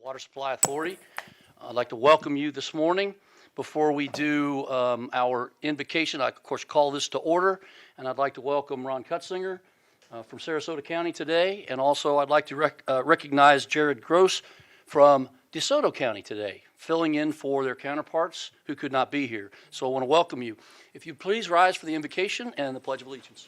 Water Supply Authority. I'd like to welcome you this morning. Before we do our invocation, I, of course, call this to order, and I'd like to welcome Ron Cutzinger from Sarasota County today, and also I'd like to recognize Jared Gross from DeSoto County today, filling in for their counterparts who could not be here. So I want to welcome you. If you please rise for the invocation and the Pledge of Allegiance.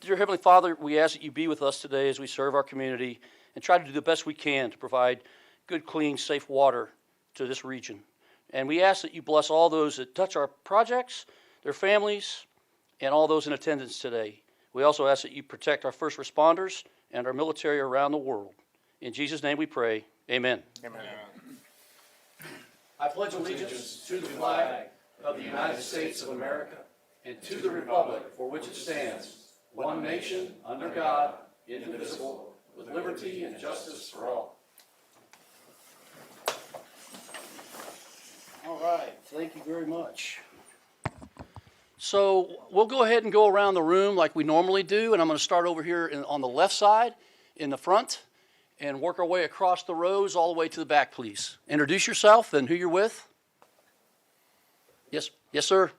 Dear Heavenly Father, we ask that you be with us today as we serve our community and try to do the best we can to provide good, clean, safe water to this region. And we ask that you bless all those that touch our projects, their families, and all those in attendance today. We also ask that you protect our first responders and our military around the world. In Jesus' name we pray, amen. Amen. I pledge allegiance to the flag of the United States of America and to the republic for which it stands, one nation, under God, indivisible, with liberty and justice for all. All right, thank you very much. So we'll go ahead and go around the room like we normally do, and I'm going to start over here on the left side in the front and work our way across the rows all the way to the back, please. Introduce yourself and who you're with. Yes, sir.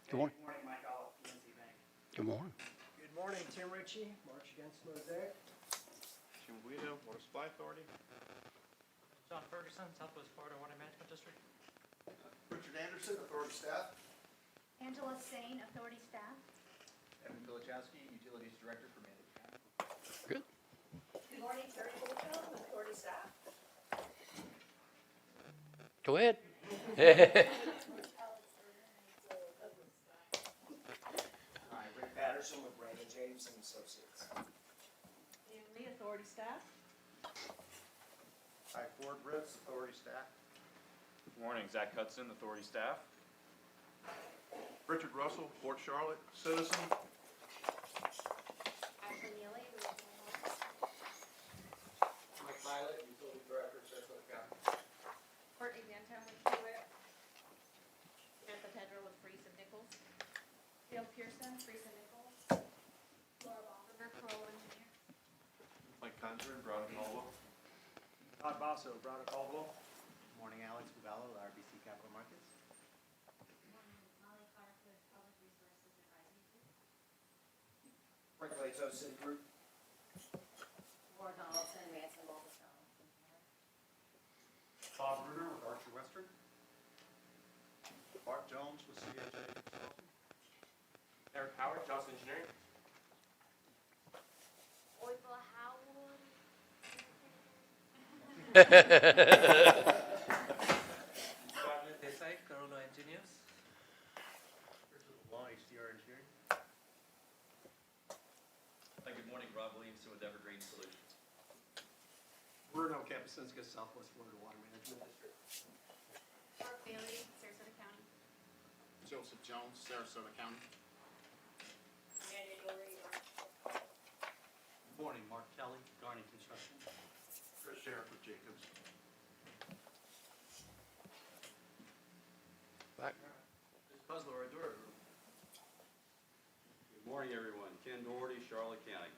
Good morning. Good morning, Mike Olive, PNC Bank. Good morning. Good morning, Tim Ritchie, March Against Mosaic. Jim Guido, Water Supply Authority. John Ferguson, Southwest Florida Water Management District. Richard Anderson, Authority Staff. Angela Sane, Authority Staff. Evan Pilichowski, Utilities Director for Manatee County. Good. Good morning, Terry Bullock, Authority Staff. Go ahead. Hi, Rick Patterson with Raymond James and Associates. Dan Lee, Authority Staff. Hi, Ford Ritz, Authority Staff. Good morning, Zach Hudson, Authority Staff. Richard Russell, Fort Charlotte, Citizen. Ashley Neely, Regional Office. Mike Violet, Utility Director, Sarasota County. Courtney Bantam with Hewitt. Samantha Pedro with Freese and Nichols. Dale Pearson, Freese and Nichols. Laura Bomberger, Crowell Engineer. Mike Conjure, Brown and Caldwell. Todd Basso, Brown and Caldwell. Good morning, Alex Buvallo, RBC Capital Markets. Good morning, Molly Clark with Public Resources Advisory Group. Frank Lato, Citigroup. Laura Donaldson, Ransom Wolfstone. Bob Bruner with Archer Western. Bart Jones with CHA Consulting. Eric Howard, Johnson Engineering. Oiva Howard. Desai, Corona Engineers. Law, HDR Engineering. Good morning, Rob Williamson with Evergreen Solutions. Bruno Campusensky, Southwest Florida Water Management District. Mark Bailey, Sarasota County. Joseph Jones, Sarasota County. Amanda Dory, Good morning, Mark Kelly, Garney Construction. Chris Sheriff with Jacobs. Back. Puzzler, Adora. Good morning, everyone. Ken Doherty, Charlotte County.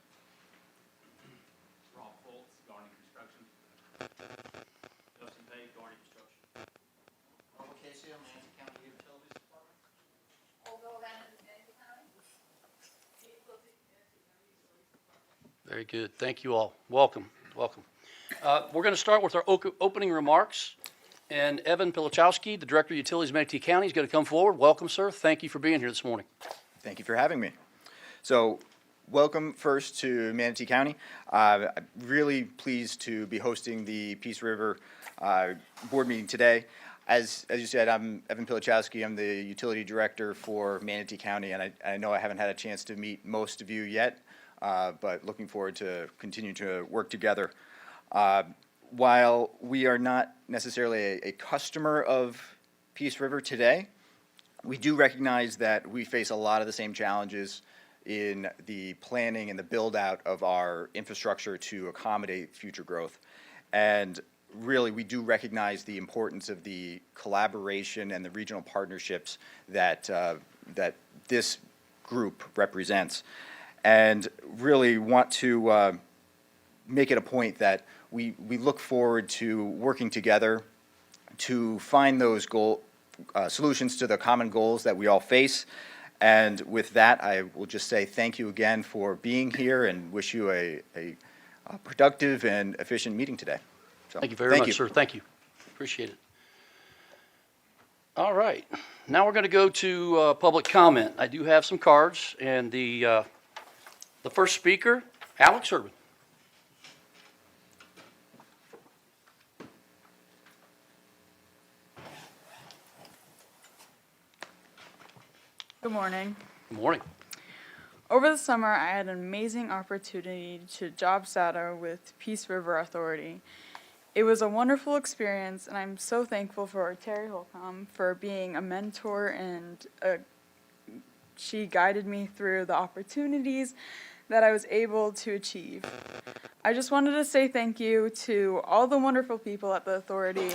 Rob Foltz, Garney Construction. Justin Page, Garney Construction. Robert Casey, Manatee County Utilities Department. Olga O'Bannon, Manatee County. Very good. Thank you all. Welcome. We're going to start with our opening remarks. And Evan Pilichowski, the Director of Utilities, Manatee County, is going to come forward. Welcome, sir. Thank you for being here this morning. Thank you for having me. So, welcome first to Manatee County. I'm really pleased to be hosting the Peace River board meeting today. As you said, I'm Evan Pilichowski. I'm the Utility Director for Manatee County, and I know I haven't had a chance to meet most of you yet, but looking forward to continue to work together. While we are not necessarily a customer of Peace River today, we do recognize that we face a lot of the same challenges in the planning and the build-out of our infrastructure to accommodate future growth. And really, we do recognize the importance of the collaboration and the regional partnerships that this group represents. and really want to make it a point that we look forward to working together to find those solutions to the common goals that we all face. And with that, I will just say thank you again for being here and wish you a productive and efficient meeting today. So, Thank you very much, sir. Thank you. Appreciate it. All right. Now we're going to go to public comment. I do have some cards, and the first speaker, Alex Urban. Good morning. Good morning. Over the summer, I had an amazing opportunity to job shadow with Peace River Authority. It was a wonderful experience, and I'm so thankful for Terry Holcomb for being a mentor, and she guided me through the opportunities that I was able to achieve. I just wanted to say thank you to all the wonderful people at the Authority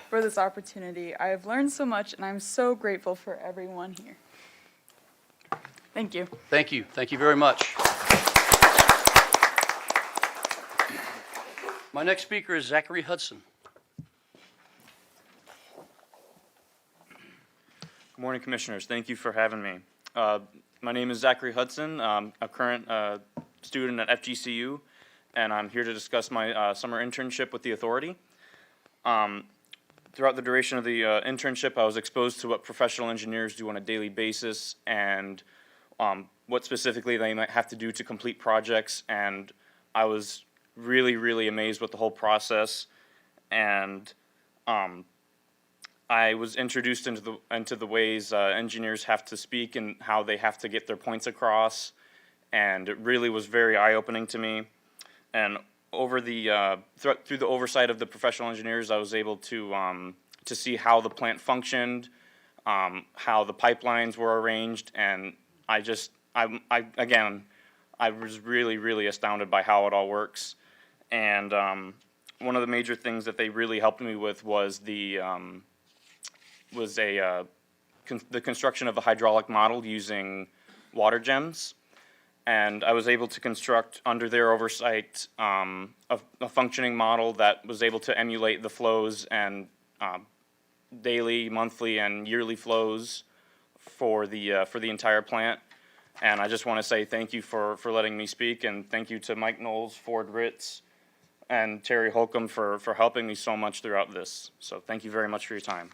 for this opportunity. I have learned so much, and I'm so grateful for everyone here. Thank you. Thank you. Thank you very much. My next speaker is Zachary Hudson. Good morning, Commissioners. Thank you for having me. My name is Zachary Hudson. I'm a current student at FGCU, and I'm here to discuss my summer internship with the Authority. Throughout the duration of the internship, I was exposed to what professional engineers do on a daily basis and what specifically they might have to do to complete projects, and I was really, really amazed with the whole process, and I was introduced into the ways engineers have to speak and how they have to get their points across, and it really was very eye-opening to me. And over the through the oversight of the professional engineers, I was able to see how the plant functioned, how the pipelines were arranged, and I was really, really astounded by how it all works. And one of the major things that they really helped me with was the construction of a hydraulic model using water gems. And I was able to construct, under their oversight, a functioning model that was able to emulate the flows and daily, monthly, and yearly flows for the entire plant. And I just want to say thank you for letting me speak, and thank you to Mike Knowles, Ford Ritz, and Terry Holcomb for helping me so much throughout this. So thank you very much for your time.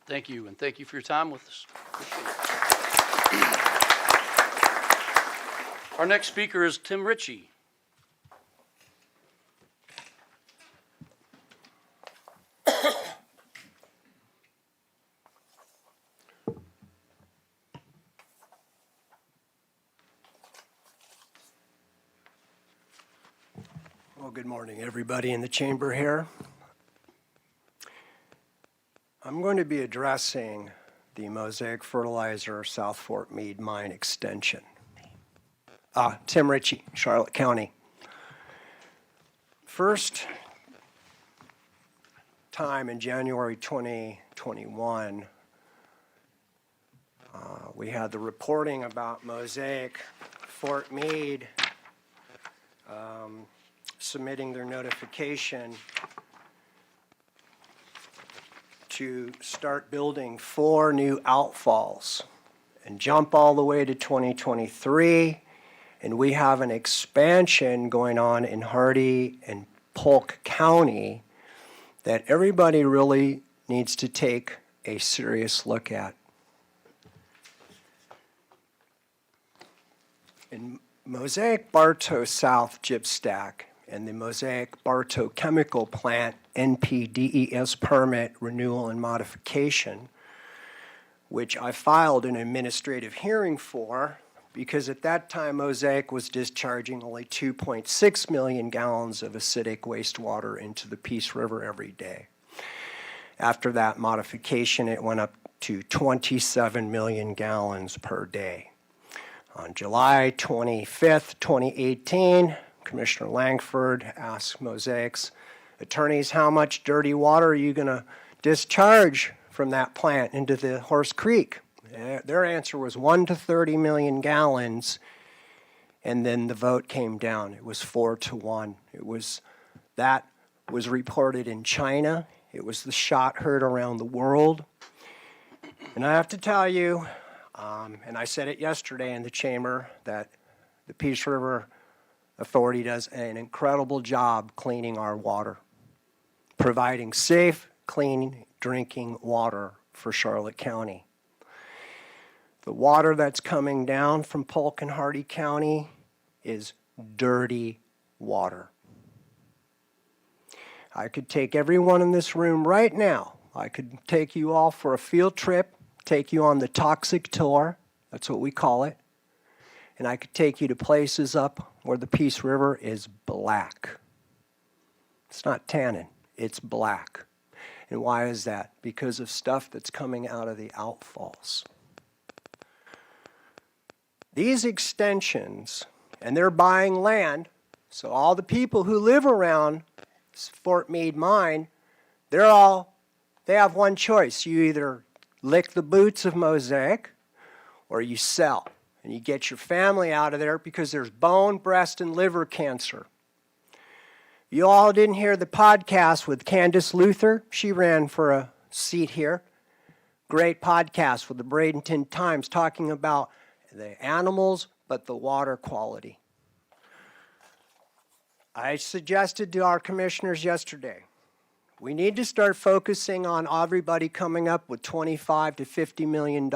Thank you, and thank you for your time with us. Our next speaker is Tim Ritchie. Well, good morning, everybody in the chamber here. I'm going to be addressing the Mosaic Fertilizer South Fort Meade Mine Extension. Tim Ritchie, Charlotte County. First time in January 2021, we had the reporting about Mosaic Fort Meade submitting their notification to start building 4 new outfalls and jump all the way to 2023. And we have an expansion going on in Hardy and Polk County that everybody really needs to take a serious look at. In Mosaic Bartow South Gypstack and the Mosaic Bartow Chemical Plant NPDES permit renewal and modification, which I filed an administrative hearing for, because at that time Mosaic was discharging only 2.6 million gallons of acidic wastewater into the Peace River every day. After that modification, it went up to 27 million gallons per day. On July 25th, 2018, Commissioner Langford asked Mosaic's attorneys, how much dirty water are you going to discharge from that plant into the Horse Creek? Their answer was 1 to 30 million gallons, And then the vote came down. It was 4-1. That was reported in China. It was the shot heard around the world. And I have to tell you, and I said it yesterday in the chamber, that the Peace River Authority does an incredible job cleaning our water, providing safe, clean drinking water for Charlotte County. The water that's coming down from Polk and Hardy County is dirty water. I could take everyone in this room right now. I could take you all for a field trip, take you on the toxic tour, that's what we call it, and I could take you to places up where the Peace River is black. It's not tannin, it's black. And why is that? Because of stuff that's coming out of the outfalls. These extensions, and they're buying land, so all the people who live around Fort Meade Mine, they have one choice. You either lick the boots of Mosaic or you sell. And you get your family out of there because there's bone, breast, and liver cancer. You all didn't hear the podcast with Candace Luther. She ran for a seat here. Great podcast with the Bradenton Times talking about the animals, but the water quality. I suggested to our commissioners yesterday, we need to start focusing on everybody coming up with $25 to $50 million.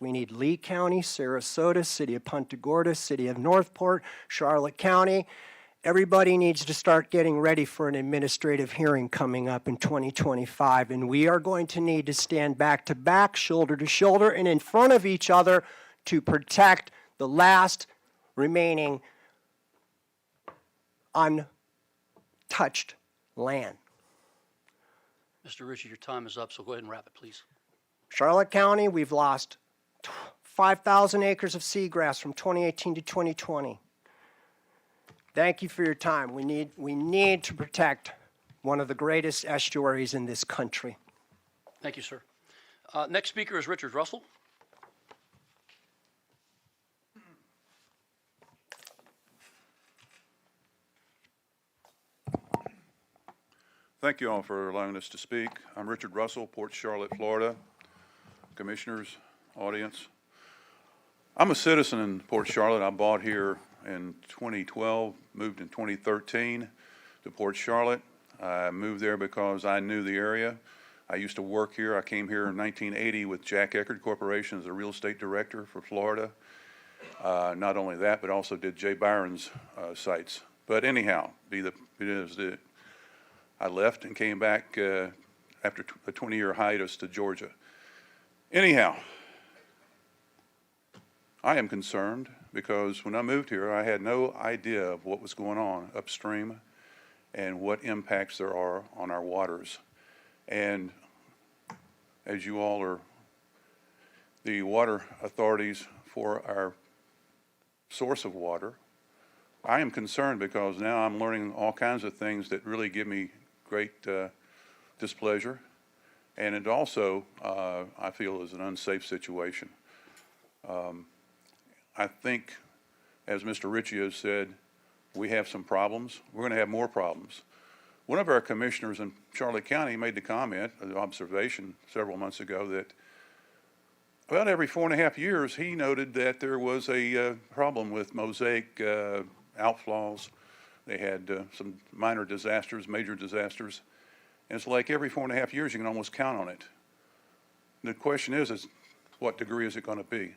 We need Lee County, Sarasota, City of Punta Gorda, City of Northport, Charlotte County. Everybody needs to start getting ready for an administrative hearing coming up in 2025, and we are going to need to stand back to back, shoulder to shoulder, and in front of each other to protect the last remaining untouched land. Mr. Ritchie, your time is up, so go ahead and wrap it, please. Charlotte County, we've lost 5,000 acres of seagrass from 2018 to 2020. Thank you for your time. We need to protect one of the greatest estuaries in this country. Thank you, sir. Next speaker is Richard Russell. Thank you all for allowing us to speak. I'm Richard Russell, Port Charlotte, Florida. Commissioners, audience. I'm a citizen in Port Charlotte. I bought here in 2012, moved in 2013 to Port Charlotte. I moved there because I knew the area. I used to work here. I came here in 1980 with Jack Eckerd Corporation as a real estate director for Florida. Not only that, but also did Jay Byron's sites. But anyhow, I left and came back after a 20-year hiatus to Georgia. Anyhow, I am concerned because when I moved here, I had no idea of what was going on upstream and what impacts there are on our waters. And as you all are the water authorities for our source of water, I am concerned because now I'm learning all kinds of things that really give me great displeasure, and it also, I feel, is an unsafe situation. I think, as Mr. Ritchie has said, we have some problems. We're going to have more problems. One of our commissioners in Charlotte County made the comment, an observation several months ago, that about every 4.5 years he noted that there was a problem with Mosaic outflows. They had some minor disasters, major disasters. And it's like every 4.5 years you can almost count on it. The question is what degree is it going to be?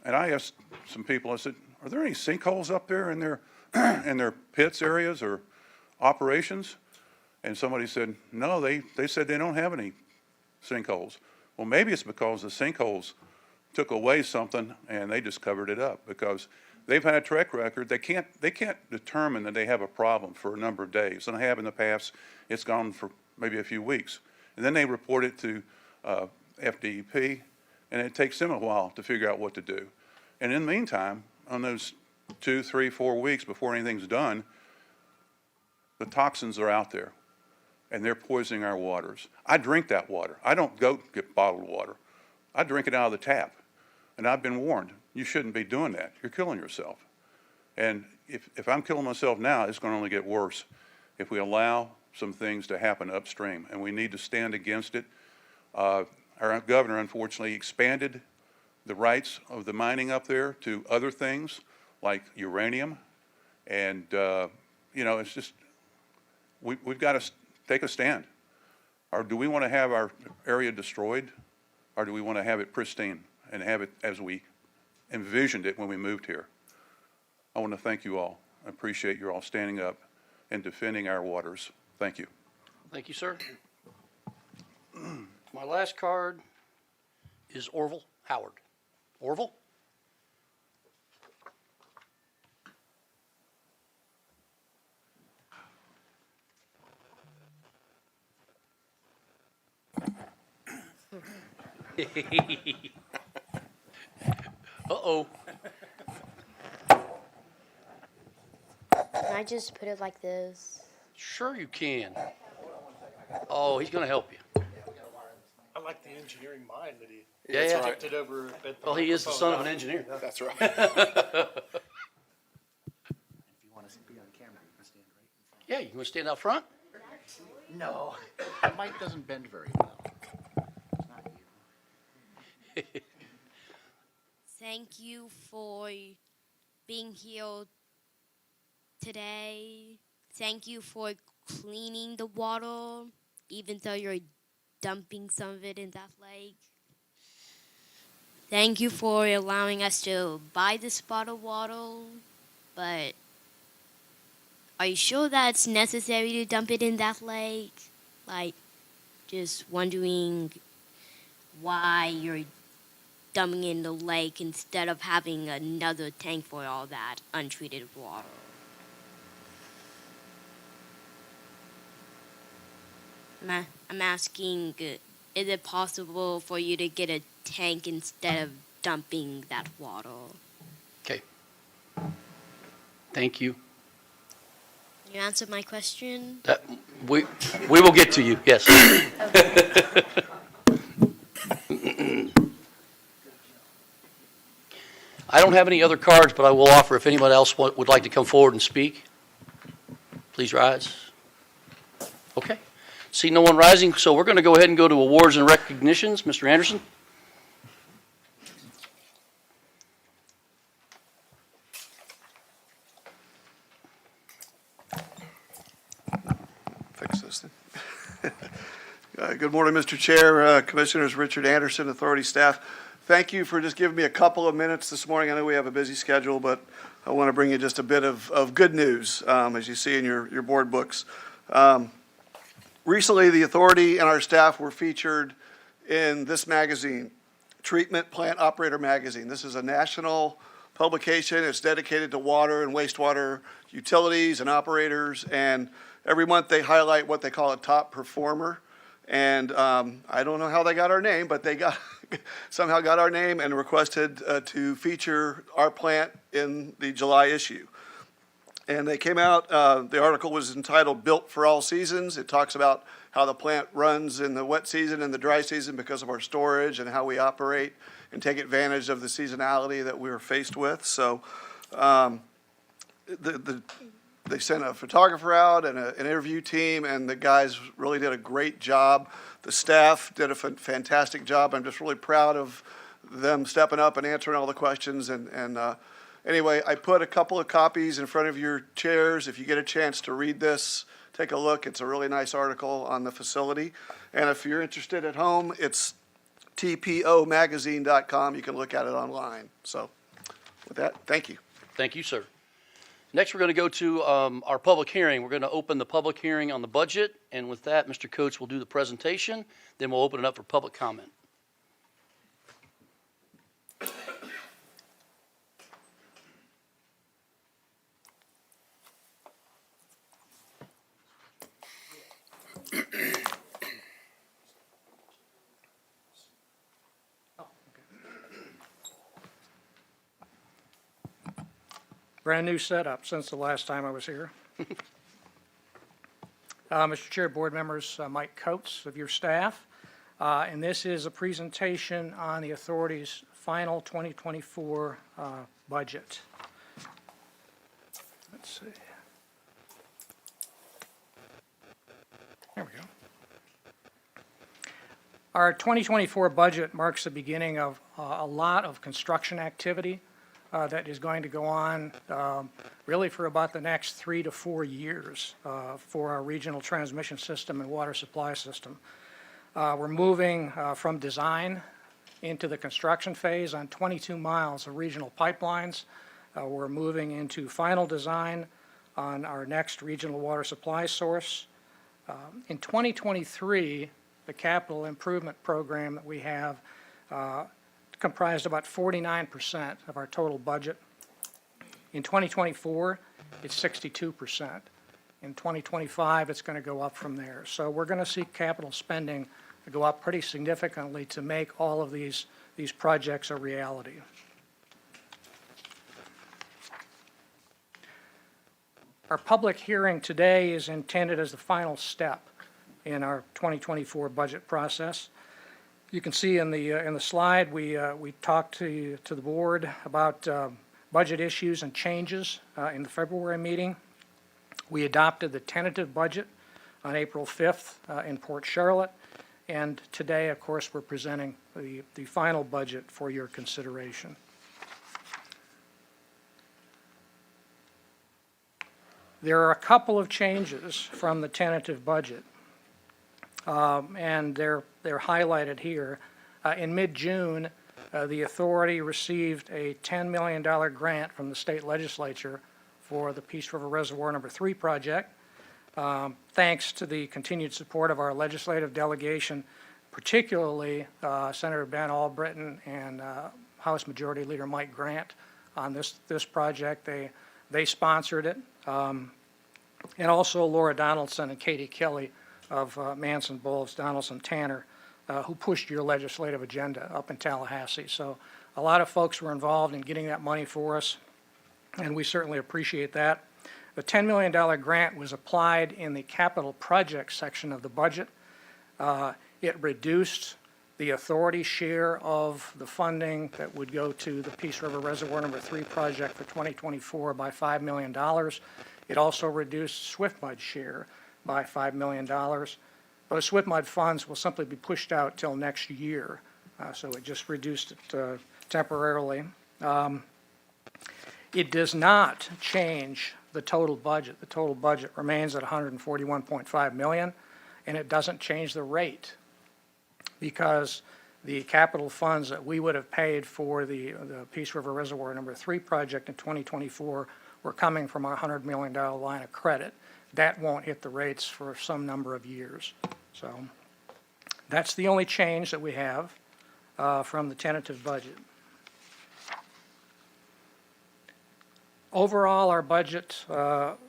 And I asked some people, I said, are there any sinkholes up there in their pits areas or operations? And somebody said, no, they said they don't have any sinkholes. Well, maybe it's because the sinkholes took away something and they just covered it up, because they've had a track record. They can't determine that they have a problem for a number of days. And I have in the past, it's gone for maybe a few weeks. And then they report it to FDEP, and it takes them a while to figure out what to do. And in the meantime, on those 2, 3, 4 weeks before anything's done, the toxins are out there, and they're poisoning our waters. I drink that water. I don't go get bottled water. I drink it out of the tap. And I've been warned, you shouldn't be doing that. You're killing yourself. And if I'm killing myself now, it's going to only get worse if we allow some things to happen upstream, and we need to stand against it. Our governor, unfortunately, expanded the rights of the mining up there to other things like uranium, and, it's just, we've got to take a stand. Or do we want to have our area destroyed, or do we want to have it pristine and have it as we envisioned it when we moved here? I want to thank you all. I appreciate you all standing up and defending our waters. Thank you. Thank you, sir. My last card is Orville Howard. Orville? Uh-oh. Can I just put it like this? Sure you can. Oh, he's gonna help you. I like the engineering mind that he Yeah, yeah. tipped it over. Well, he is the son of an engineer. That's right. If you want to be on camera, you can stand right in front. Yeah, you wanna stand out front? No, the mic doesn't bend very well. It's not you. Thank you for being here today. Thank you for cleaning the water, even though you're dumping some of it in that lake. Thank you for allowing us to buy this bottled water, but are you sure that's necessary to dump it in that lake? Like, just wondering why you're dumping in the lake instead of having another tank for all that untreated water. I'm asking, is it possible for you to get a tank instead of dumping that water? Okay. Thank you. You answered my question? We will get to you, yes. I don't have any other cards, but I will offer if anyone else would like to come forward and speak. Please rise. Okay. See no one rising, so we're going to go ahead and go to awards and recognitions. Mr. Anderson? Fix this thing. Good morning, Mr. Chair, Commissioners, Richard Anderson, Authority staff. Thank you for just giving me a couple of minutes this morning. I know we have a busy schedule, but I want to bring you just a bit of good news, as you see in your board books. Recently, the Authority and our staff were featured in this magazine, Treatment Plant Operator Magazine. This is a national publication. It's dedicated to water and wastewater utilities and operators, and every month they highlight what they call a top performer. And I don't know how they got our name, but they somehow got our name and requested to feature our plant in the July issue. And they came out, the article was entitled Built for All Seasons. It talks about how the plant runs in the wet season and the dry season because of our storage and how we operate and take advantage of the seasonality that we were faced with. So they sent a photographer out and an interview team, and the guys really did a great job. The staff did a fantastic job. I'm just really proud of them stepping up and answering all the questions. Anyway, I put a couple of copies in front of your chairs. If you get a chance to read this, take a look. It's a really nice article on the facility. And if you're interested at home, it's tpomagazine.com. You can look at it online. So with that, thank you. Thank you, sir. Next, we're going to go to our public hearing. We're going to open the public hearing on the budget. And with that, Mr. Coates will do the presentation. Then we'll open it up for public comment. Brand new setup since the last time I was here. Mr. Chair, board members, Mike Coates of your staff. And this is a presentation on the authority's final 2024 budget. Let's see. There we go. Our 2024 budget marks the beginning of a lot of construction activity that is going to go on really for about the next 3 to 4 years for our regional transmission system and water supply system. We're moving from design into the construction phase on 22 miles of regional pipelines. We're moving into final design on our next regional water supply source. In 2023, the capital improvement program that we have comprised about 49% of our total budget. In 2024, it's 62%. In 2025, it's going to go up from there. So we're going to see capital spending go up pretty significantly to make all of these projects a reality. Our public hearing today is intended as the final step in our 2024 budget process. You can see in the slide, we talked to the board about budget issues and changes in the February meeting. We adopted the tentative budget on April 5th in Port Charlotte, and today, of course, we're presenting the final budget for your consideration. There are a couple of changes from the tentative budget, and they're highlighted here. In mid-June, the authority received a $10 million grant from the state legislature for the Peace River Reservoir Number 3 project. Thanks to the continued support of our legislative delegation, particularly Senator Ben Albritton and House Majority Leader Mike Grant on this project. They sponsored it. And also Laura Donaldson and Katie Kelly of Manson, Bowles, Donaldson, Tanner, who pushed your legislative agenda up in Tallahassee. So a lot of folks were involved in getting that money for us, and we certainly appreciate that. The $10 million grant was applied in the capital projects section of the budget. It reduced the authority share of the funding that would go to the Peace River Reservoir Number 3 project for 2024 by $5 million. It also reduced SWIFMUD's share by $5 million. Those SWIFMUD funds will simply be pushed out till next year, so it just reduced it temporarily. It does not change the total budget. The total budget remains at $141.5 million, and it doesn't change the rate because the capital funds that we would have paid for the Peace River Reservoir Number 3 project in 2024 were coming from our $100 million line of credit. That won't hit the rates for some number of years. So that's the only change that we have from the tentative budget. Overall, our budget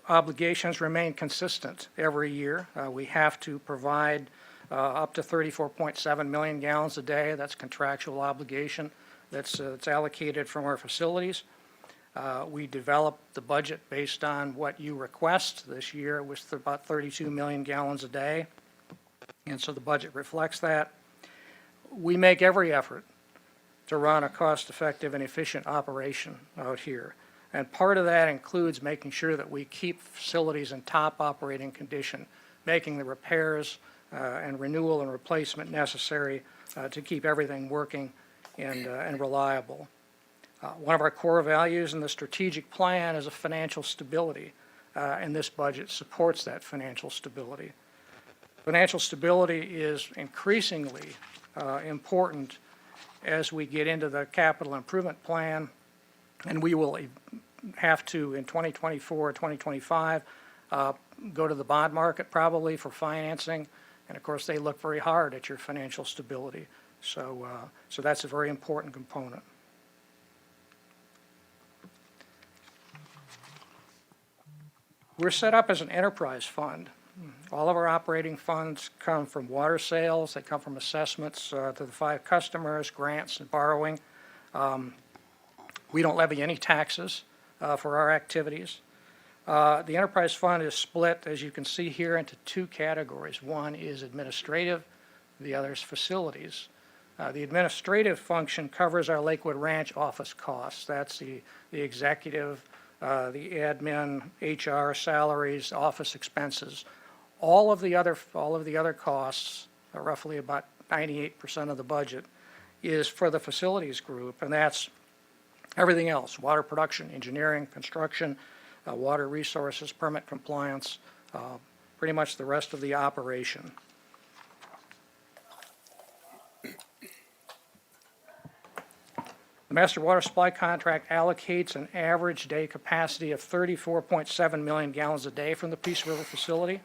obligations remain consistent every year. We have to provide up to 34.7 million gallons a day. That's contractual obligation that's allocated from our facilities. We develop the budget based on what you request. This year it was about 32 million gallons a day, and so the budget reflects that. We make every effort to run a cost-effective and efficient operation out here, and part of that includes making sure that we keep facilities in top operating condition, making the repairs and renewal and replacement necessary to keep everything working and reliable. One of our core values in the strategic plan is a financial stability, and this budget supports that financial stability. Financial stability is increasingly important as we get into the capital improvement plan, and we will have to, in 2024, 2025, go to the bond market probably for financing, and of course they look very hard at your financial stability. So that's a very important component. We're set up as an enterprise fund. All of our operating funds come from water sales. They come from assessments to the 5 customers, grants, and borrowing. We don't levy any taxes for our activities. The enterprise fund is split, as you can see here, into 2 categories. One is administrative, the other is facilities. The administrative function covers our Lakewood Ranch office costs. That's the executive the admin, HR, salaries, office expenses. All of the other costs, roughly about 98% of the budget, is for the facilities group, and that's everything else: water production, engineering, construction, water resources, permit compliance, pretty much the rest of the operation. The master water supply contract allocates an average day capacity of 34.7 million gallons a day from the Peace River facility.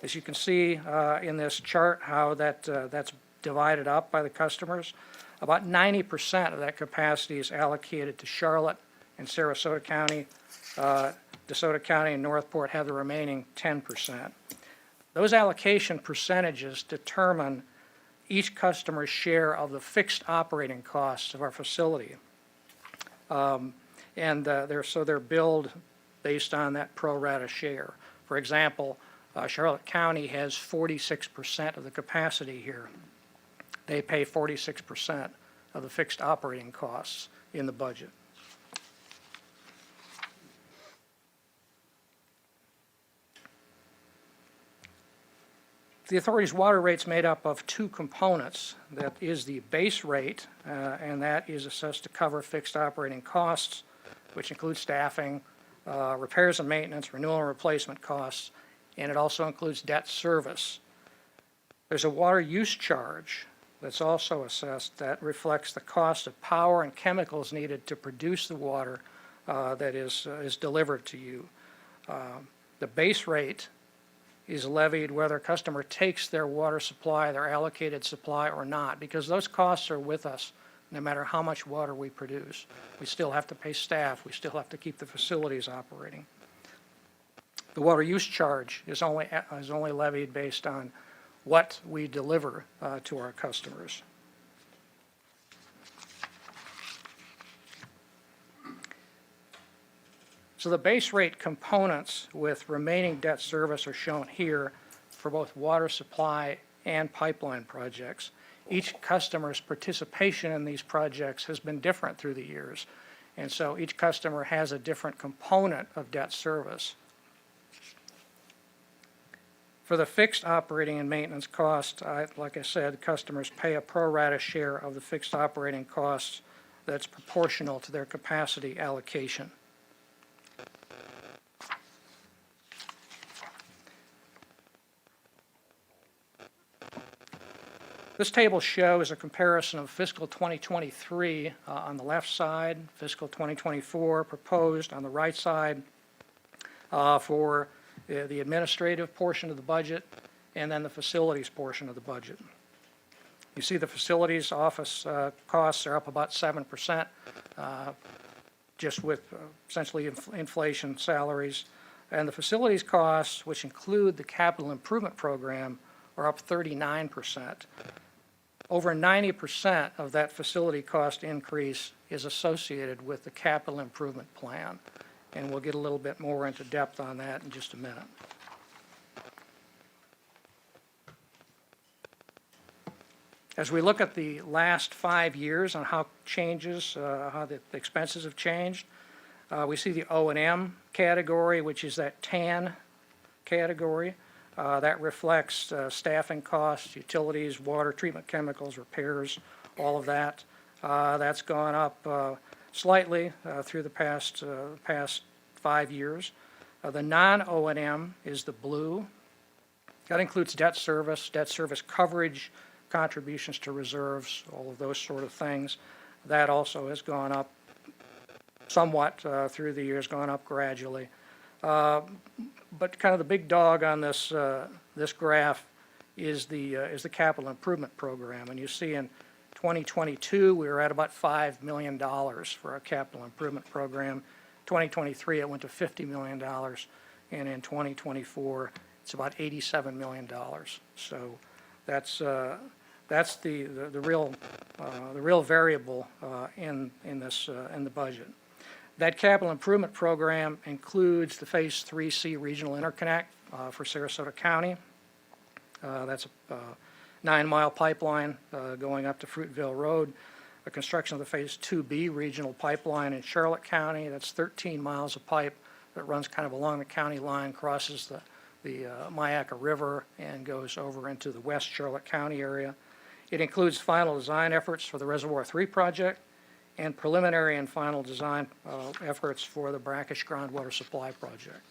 As you can see in this chart how that's divided up by the customers, about 90% of that capacity is allocated to Charlotte and Sarasota County. DeSoto County and Northport have the remaining 10%. Those allocation percentages determine each customer's share of the fixed operating costs of our facility. They're billed based on that pro rata share. For example, Charlotte County has 46% of the capacity here. They pay 46% of the fixed operating costs in the budget. The authority's water rate's made up of two components. That is the base rate, and that is assessed to cover fixed operating costs, which includes staffing, repairs and maintenance, renewal and replacement costs, and it also includes debt service. There's a water use charge that's also assessed that reflects the cost of power and chemicals needed to produce the water that is delivered to you. The base rate is levied whether a customer takes their water supply, their allocated supply, or not, because those costs are with us no matter how much water we produce. We still have to pay staff. We still have to keep the facilities operating. The water use charge is only levied based on what we deliver to our customers. So the base rate components with remaining debt service are shown here for both water supply and pipeline projects. Each customer's participation in these projects has been different through the years, and so each customer has a different component of debt service. For the fixed operating and maintenance costs, like I said, customers pay a pro rata share of the fixed operating costs that's proportional to their capacity allocation. This table shows a comparison of fiscal 2023 on the left side, fiscal 2024 proposed on the right side for the administrative portion of the budget and then the facilities portion of the budget. You see the facilities office costs are up about 7%, just with essentially inflation salaries. And the facilities costs, which include the capital improvement program, are up 39%. Over 90% of that facility cost increase is associated with the capital improvement plan, and we'll get a little bit more into depth on that in just a minute. As we look at the last 5 years on how the expenses have changed, we see the O&M category, which is that tan category. That reflects staffing costs, utilities, water treatment chemicals, repairs, all of that. That's gone up slightly through the past 5 years. The non-O&M is the blue. That includes debt service coverage, contributions to reserves, all of those sort of things. That also has gone up somewhat through the years, gone up gradually. But kind of the big dog on this graph is the capital improvement program, and you see in 2022 we were at about $5 million for a capital improvement program. 2023 it went to $50 million, and in 2024 it's about $87 million. So that's the real variable in the budget. That capital improvement program includes the Phase 3C Regional Interconnect for Sarasota County. That's a 9-mile pipeline going up to Fruitville Road. the construction of the Phase 2B regional pipeline in Charlotte County. That's 13 miles of pipe that runs kind of along the county line, crosses the Myakka River, and goes over into the West Charlotte County area. It includes final design efforts for the Reservoir 3 project and preliminary and final design efforts for the Brackish Groundwater Supply project.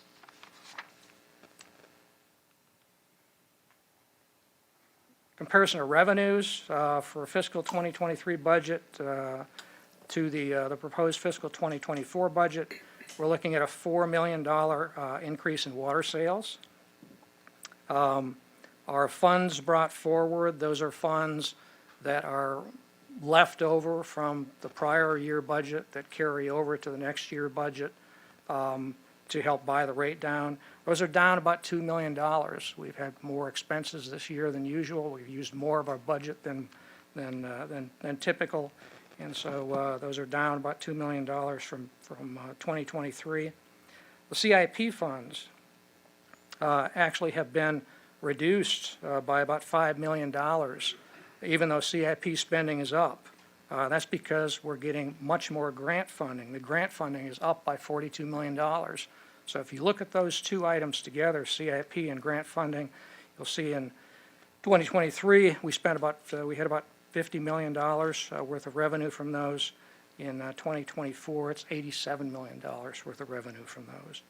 Comparison of revenues for fiscal 2023 budget to the proposed fiscal 2024 budget. We're looking at a $4 million increase in water sales. Our funds brought forward, those are funds that are left over from the prior year budget that carry over to the next year budget to help buy the rate down. Those are down about $2 million. We've had more expenses this year than usual. We've used more of our budget than typical. And so those are down about $2 million from 2023. The CIP funds actually have been reduced by about $5 million, even though CIP spending is up. That's because we're getting much more grant funding. The grant funding is up by $42 million. So if you look at those two items together, CIP and grant funding, you'll see in 2023 we had about $50 million worth of revenue from those. In 2024, it's $87 million worth of revenue from those.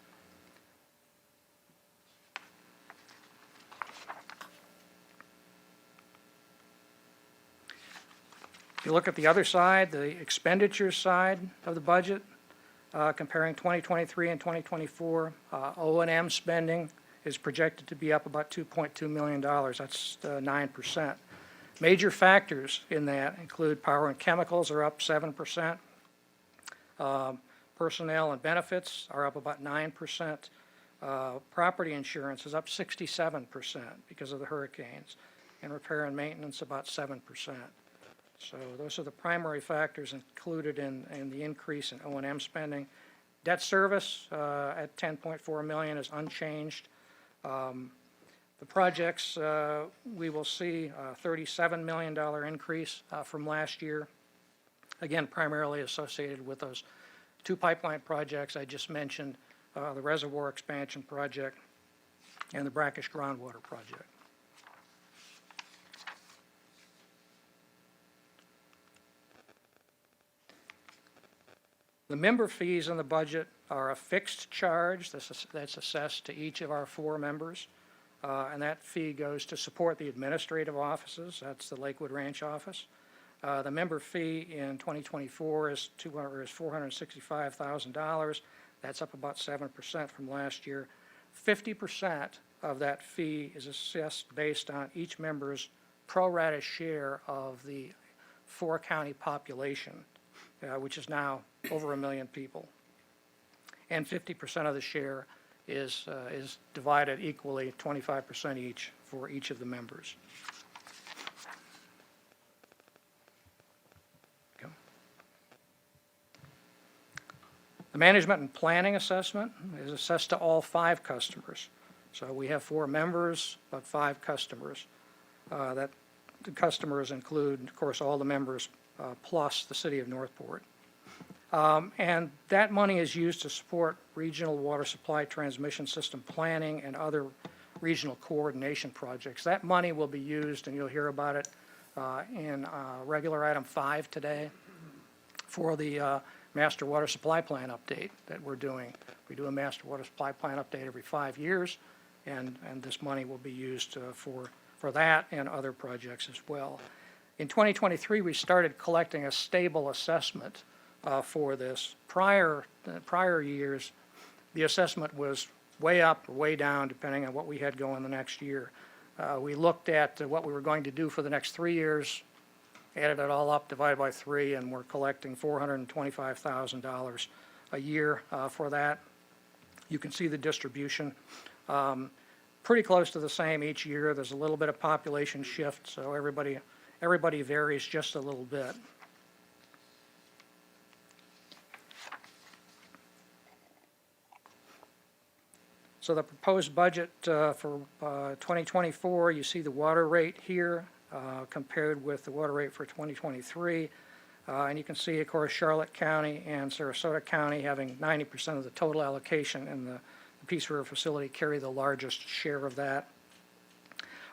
If you look at the other side, the expenditure side of the budget, comparing 2023 and 2024, O&M spending is projected to be up about $2.2 million. That's 9%. Major factors in that include power and chemicals are up 7%. Personnel and benefits are up about 9%. Property insurance is up 67% because of the hurricanes, and repair and maintenance about 7%. So those are the primary factors included in the increase in O&M spending. Debt service at $10.4 million is unchanged. The projects, we will see a $37 million increase from last year, again primarily associated with those two pipeline projects I just mentioned, the reservoir expansion project and the Brackish groundwater project. The member fees in the budget are a fixed charge that's assessed to each of our 4 members, and that fee goes to support the administrative offices. That's the Lakewood Ranch office. The member fee in 2024 is $465,000. That's up about 7% from last year. 50% of that fee is assessed based on each member's pro rata share of the 4-county population, which is now over 1 million people. And 50% of the share is divided equally, 25% each for each of the members. Okay. The management and planning assessment is assessed to all 5 customers. So we have 4 members, but 5 customers. The customers include, of course, all the members plus the city of Northport. And that money is used to support regional water supply transmission system planning and other regional coordination projects. That money will be used, and you'll hear about it in regular item 5 today, for the master water supply plan update that we're doing. We do a master water supply plan update every 5 years, and this money will be used for that and other projects as well. In 2023, we started collecting a stable assessment for this. Prior years, the assessment was way up or way down depending on what we had going the next year. We looked at what we were going to do for the next 3 years, added it all up, divided by 3, and we're collecting $425,000 a year for that. You can see the distribution. Pretty close to the same each year. There's a little bit of population shift, so everybody varies just a little bit. So the proposed budget for 2024, you see the water rate here compared with the water rate for 2023. And you can see, of course, Charlotte County and Sarasota County having 90% of the total allocation in the Peace River facility carry the largest share of that.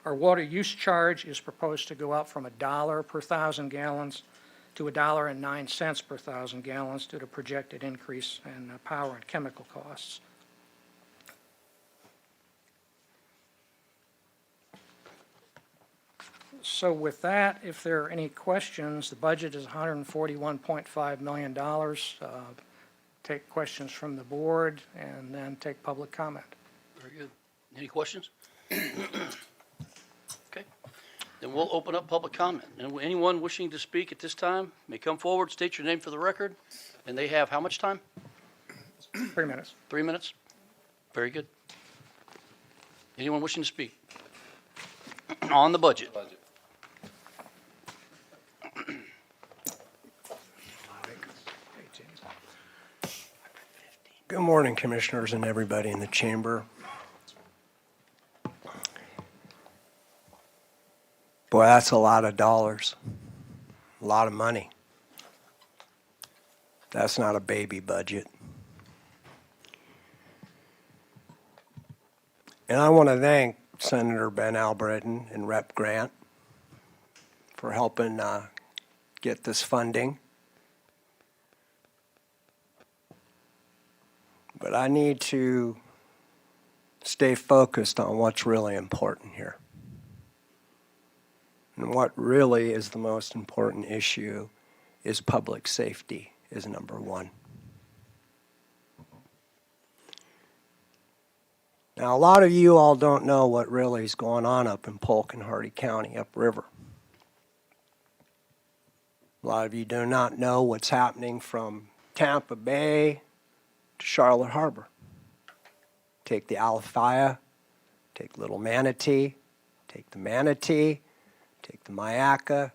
Our water use charge is proposed to go up from $1 per 1,000 gallons to $1.09 per 1,000 gallons due to projected increase in power and chemical costs. So with that, if there are any questions, the budget is $141.5 million. Take questions from the board and then take public comment. Very good. Any questions? Okay. Then we'll open up public comment. And anyone wishing to speak at this time may come forward, state your name for the record. And they have how much time? 3 minutes. 3 minutes? Very good. Anyone wishing to speak? On the budget. Good morning, Commissioners and everybody in the chamber. Boy, that's a lot of dollars, a lot of money. That's not a baby budget. And I want to thank Senator Ben Albritton and Rep. Grant for helping get this funding. But I need to stay focused on what's really important here. And what really is the most important issue is public safety is number one. Now, a lot of you all don't know what really is going on up in Polk and Hardy County upriver. A lot of you do not know what's happening from Tampa Bay to Charlotte Harbor. Take the Alafia, take Little Manatee, take the Manatee, take the Myakka,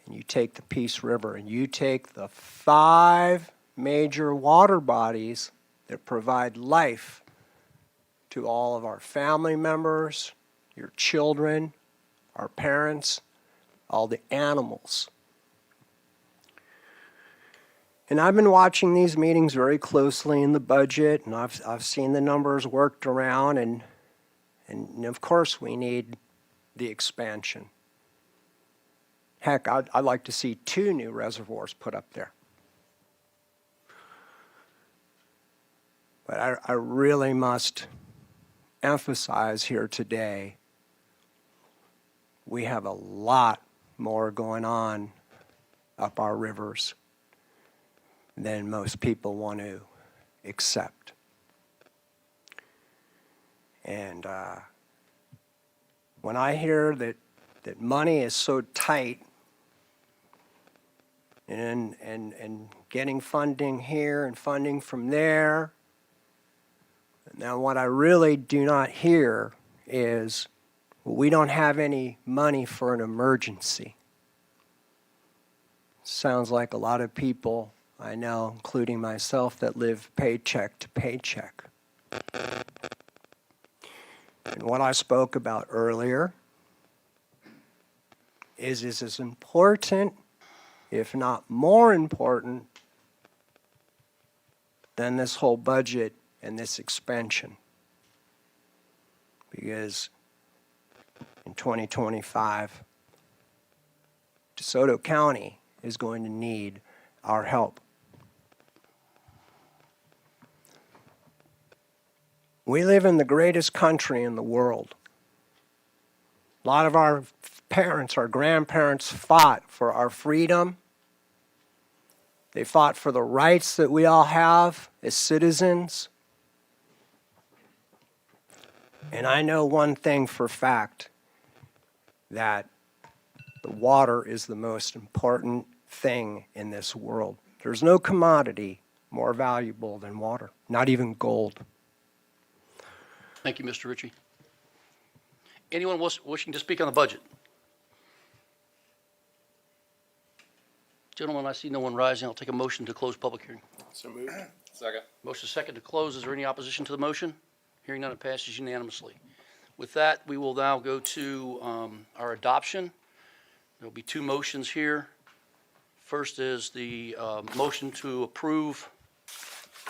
and you take the Peace River, and you take the 5 major water bodies that provide life to all of our family members, your children, our parents, all the animals. And I've been watching these meetings very closely in the budget, and I've seen the numbers worked around, and of course we need the expansion. Heck, I'd like to see 2 new reservoirs put up there. But I really must emphasize here today, we have a lot more going on up our rivers than most people want to accept. And when I hear that money is so tight and getting funding here and funding from there, now what I really do not hear is, well, we don't have any money for an emergency. Sounds like a lot of people I know, including myself, that live paycheck to paycheck. And what I spoke about earlier is as important, if not more important, than this whole budget and this expansion. Because in 2025, DeSoto County is going to need our help. We live in the greatest country in the world. A lot of our parents, our grandparents fought for our freedom. They fought for the rights that we all have as citizens. And I know one thing for a fact, that the water is the most important thing in this world. There's no commodity more valuable than water, not even gold. Thank you, Mr. Ritchie. Anyone wishing to speak on the budget? Gentlemen, I see no one rising. I'll take a motion to close public hearing. So moved. Second. Motion second to close. Is there any opposition to the motion? Hearing none, it passes unanimously. With that, we will now go to our adoption. There'll be 2 motions here. First is the motion to approve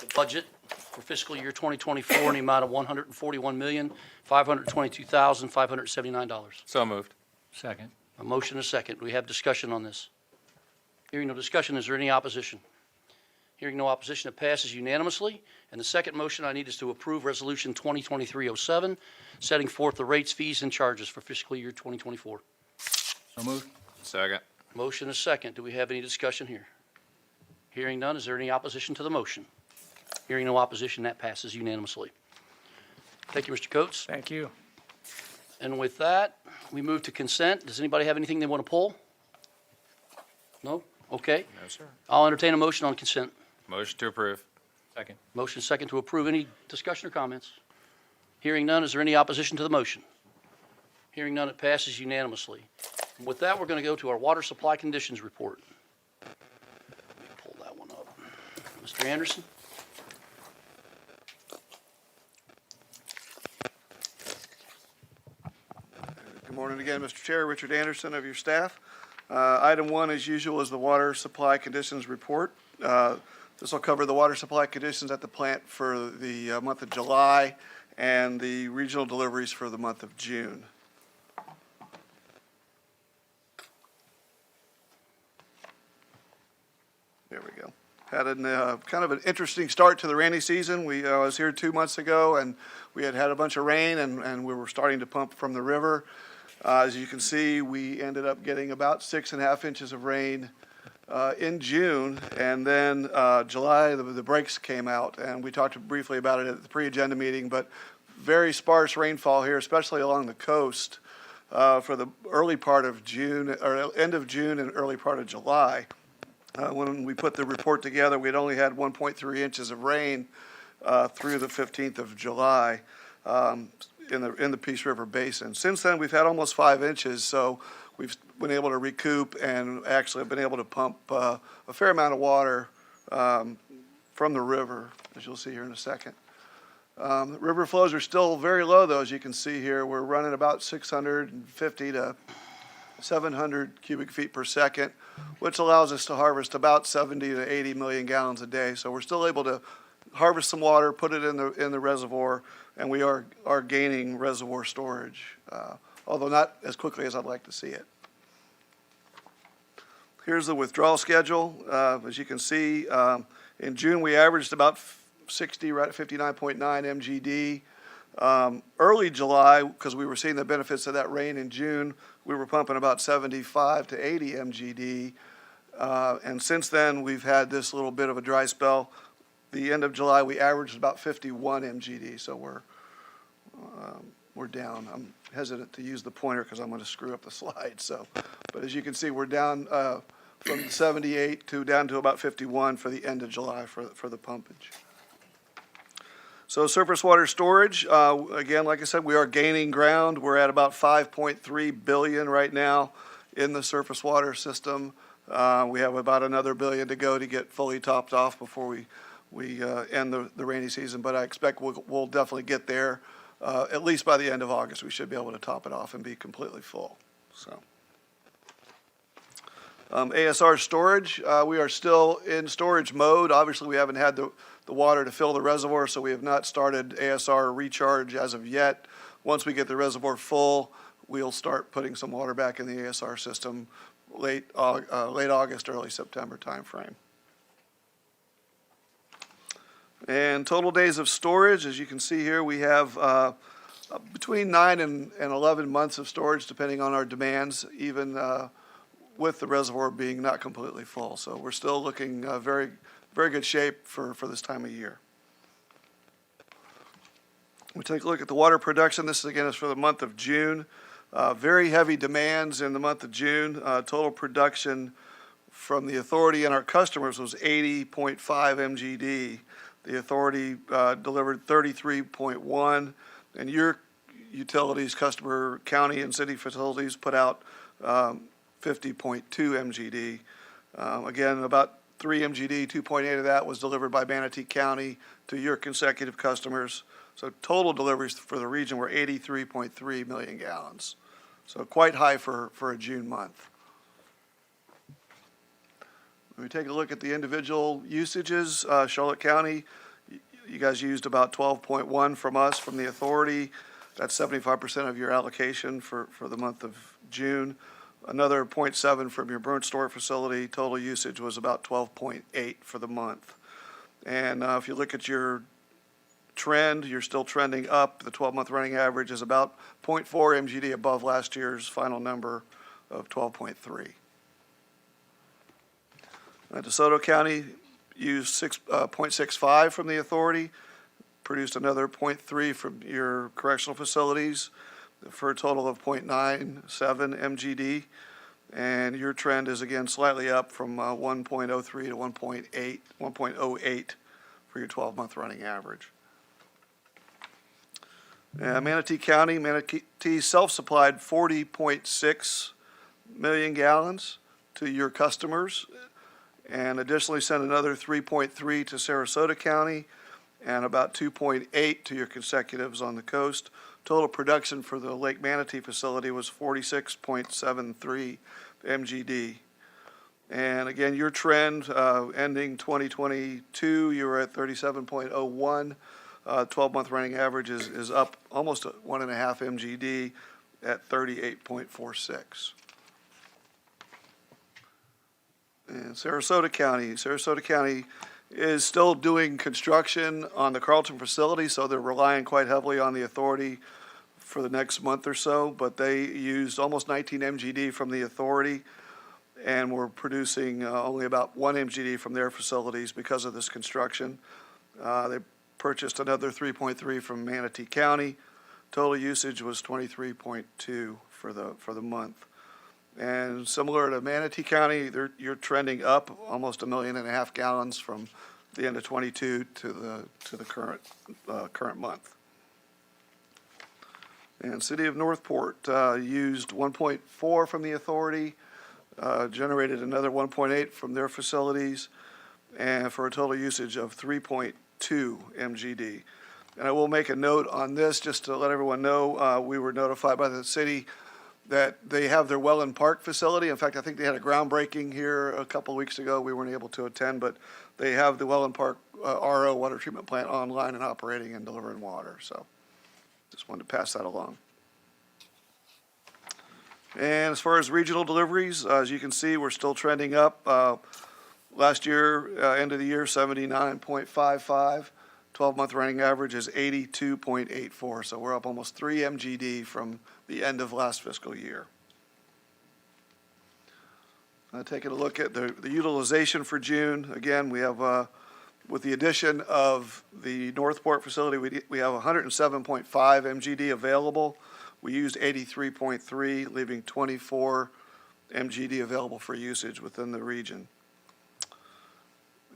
the budget for fiscal year 2024 in the amount of $141,522,579. So moved. Second. A motion and a second. We have discussion on this. Hearing no discussion, is there any opposition? Hearing no opposition, it passes unanimously. And the second motion I need is to approve Resolution 2023-07, setting forth the rates, fees, and charges for fiscal year 2024. So moved. Second. Motion is second. Do we have any discussion here? Hearing none, is there any opposition to the motion? Hearing no opposition, that passes unanimously. Thank you, Mr. Coates. Thank you. And with that, we move to consent. Does anybody have anything they want to pull? No? Okay. No, sir. I'll entertain a motion on consent. Motion to approve. Second. Motion second to approve. Any discussion or comments? Hearing none, is there any opposition to the motion? Hearing none, it passes unanimously. And with that, we're going to go to our water supply conditions report. Let me pull that one up. Mr. Anderson? Good morning again, Mr. Chair. Richard Anderson of your staff. Item one, as usual, is the water supply conditions report. This will cover the water supply conditions at the plant for the month of July and the regional deliveries for the month of June. There we go. Had kind of an interesting start to the rainy season. I was here 2 months ago, and we had a bunch of rain, and we were starting to pump from the river. As you can see, we ended up getting about 6.5 inches of rain in June, and then July, the breaks came out, and we talked briefly about it at the pre-agenda meeting, but very sparse rainfall here, especially along the coast for the early part of June, or end of June and early part of July. When we put the report together, we'd only had 1.3 inches of rain through the 15th of July in the Peace River Basin. Since then, we've had almost 5 inches, so we've been able to recoup and actually have been able to pump a fair amount of water from the river, as you'll see here in a second. River flows are still very low, though, as you can see here. We're running about 650 to 700 cubic feet per second, which allows us to harvest about 70 to 80 million gallons a day. So we're still able to harvest some water, put it in the reservoir, and we are gaining reservoir storage, although not as quickly as I'd like to see it. Here's the withdrawal schedule. As you can see, in June we averaged about 60, right at 59.9 MGD. Early July, because we were seeing the benefits of that rain in June, we were pumping about 75 to 80 MGD. And since then, we've had this little bit of a dry spell. The end of July, we averaged about 51 MGD, so we're down. I'm hesitant to use the pointer because I'm going to screw up the slide. So, but as you can see, we're down from 78 down to about 51 for the end of July for the pumpage. So surface water storage, again, like I said, we are gaining ground. We're at about 5.3 billion right now in the surface water system. We have about another billion to go to get fully topped off before we end the rainy season, but I expect we'll definitely get there. At least by the end of August, we should be able to top it off and be completely full. So, ASR storage, we are still in storage mode. Obviously, we haven't had the water to fill the reservoir, so we have not started ASR recharge as of yet. Once we get the reservoir full, we'll start putting some water back in the ASR system late August, early September timeframe. And total days of storage, as you can see here, we have between 9 and 11 months of storage, depending on our demands, even with the reservoir being not completely full. So we're still looking very good shape for this time of year. We take a look at the water production. This again is for the month of June. Very heavy demands in the month of June. Total production from the authority and our customers was 80.5 MGD. The authority delivered 33.1, and your utilities, customer, county, and city facilities put out 50.2 MGD. Again, about 3 MGD, 2.8 of that was delivered by Manatee County to your consecutive customers. So total deliveries for the region were 83.3 million gallons. So quite high for a June month. When we take a look at the individual usages, Charlotte County, you guys used about 12.1 from us, from the authority. That's 75% of your allocation for the month of June. Another 0.7 from your burnt store facility. Total usage was about 12.8 for the month. And if you look at your trend, you're still trending up. The 12-month running average is about 0.4 MGD above last year's final number of 12.3. DeSoto County used 0.65 from the authority, produced another 0.3 from your correctional facilities for a total of 0.97 MGD. And your trend is again slightly up from 1.03 to 1.08 for your 12-month running average. Manatee County, Manatee self-supplied 40.6 million gallons to your customers, and additionally sent another 3.3 to Sarasota County and about 2.8 to your consecutives on the coast. Total production for the Lake Manatee facility was 46.73 MGD. And again, your trend ending 2022, you were at 37.01. 12-month running average is up almost 1.5 MGD at 38.46. And Sarasota County is still doing construction on the Carlton facility, so they're relying quite heavily on the authority for the next month or so, but they used almost 19 MGD from the authority and were producing only about 1 MGD from their facilities because of this construction. They purchased another 3.3 from Manatee County. Total usage was 23.2 for the month. And similar to Manatee County, you're trending up almost 1.5 million gallons from the end of 22 to the current month. And City of Northport used 1.4 from the authority, generated another 1.8 from their facilities, and for a total usage of 3.2 MGD. And I will make a note on this just to let everyone know, we were notified by the city that they have their Welland Park facility. In fact, I think they had a groundbreaking here a couple of weeks ago. We weren't able to attend, but they have the Welland Park RO water treatment plant online and operating and delivering water. So just wanted to pass that along. And as far as regional deliveries, as you can see, we're still trending up. Last year, end of the year, 79.55. 12-month running average is 82.84. So we're up almost 3 MGD from the end of last fiscal year. Taking a look at the utilization for June, again, we have, with the addition of the Northport facility, we have 107.5 MGD available. We used 83.3, leaving 24 MGD available for usage within the region.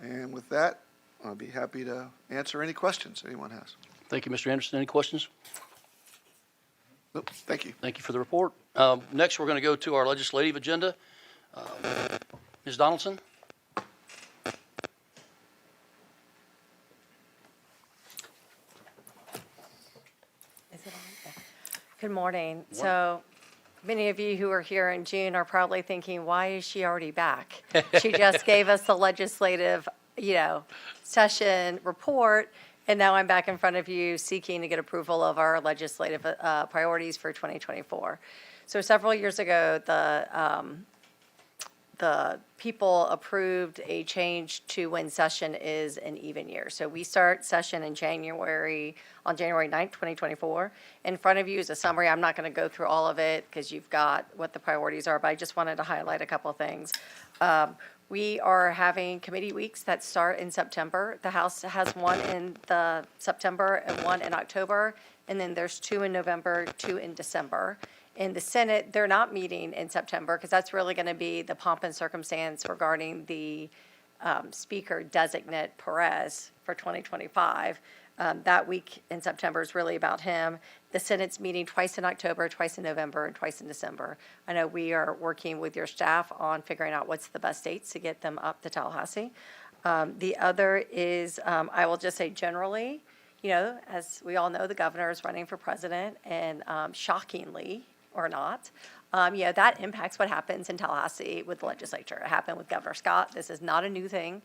And with that, I'll be happy to answer any questions anyone has. Thank you, Mr. Anderson. Any questions? Nope, thank you. Thank you for the report. Next, we're going to go to our legislative agenda. Ms. Donaldson? Is it on? Yeah. Good morning. So many of you who were here in June are probably thinking, why is she already back? She just gave us the legislative, session report, and now I'm back in front of you seeking to get approval of our legislative priorities for 2024. So several years ago, the people approved a change to when session is an even year. So we start session in January 9th, 2024. In front of you is a summary. I'm not going to go through all of it because you've got what the priorities are, but I just wanted to highlight a couple things. We are having committee weeks that start in September. The House has one in the September and one in October, and then there's 2 in November, 2 in December. In the Senate, they're not meeting in September because that's really going to be the pomp and circumstance regarding the Speaker designate Perez for 2025. That week in September is really about him. The Senate's meeting twice in October, twice in November, and twice in December. I know we are working with your staff on figuring out what's the best dates to get them up to Tallahassee. The other is, I will just say generally, as we all know, the governor is running for president, and shockingly or not, that impacts what happens in Tallahassee with the legislature. It happened with Governor Scott. This is not a new thing.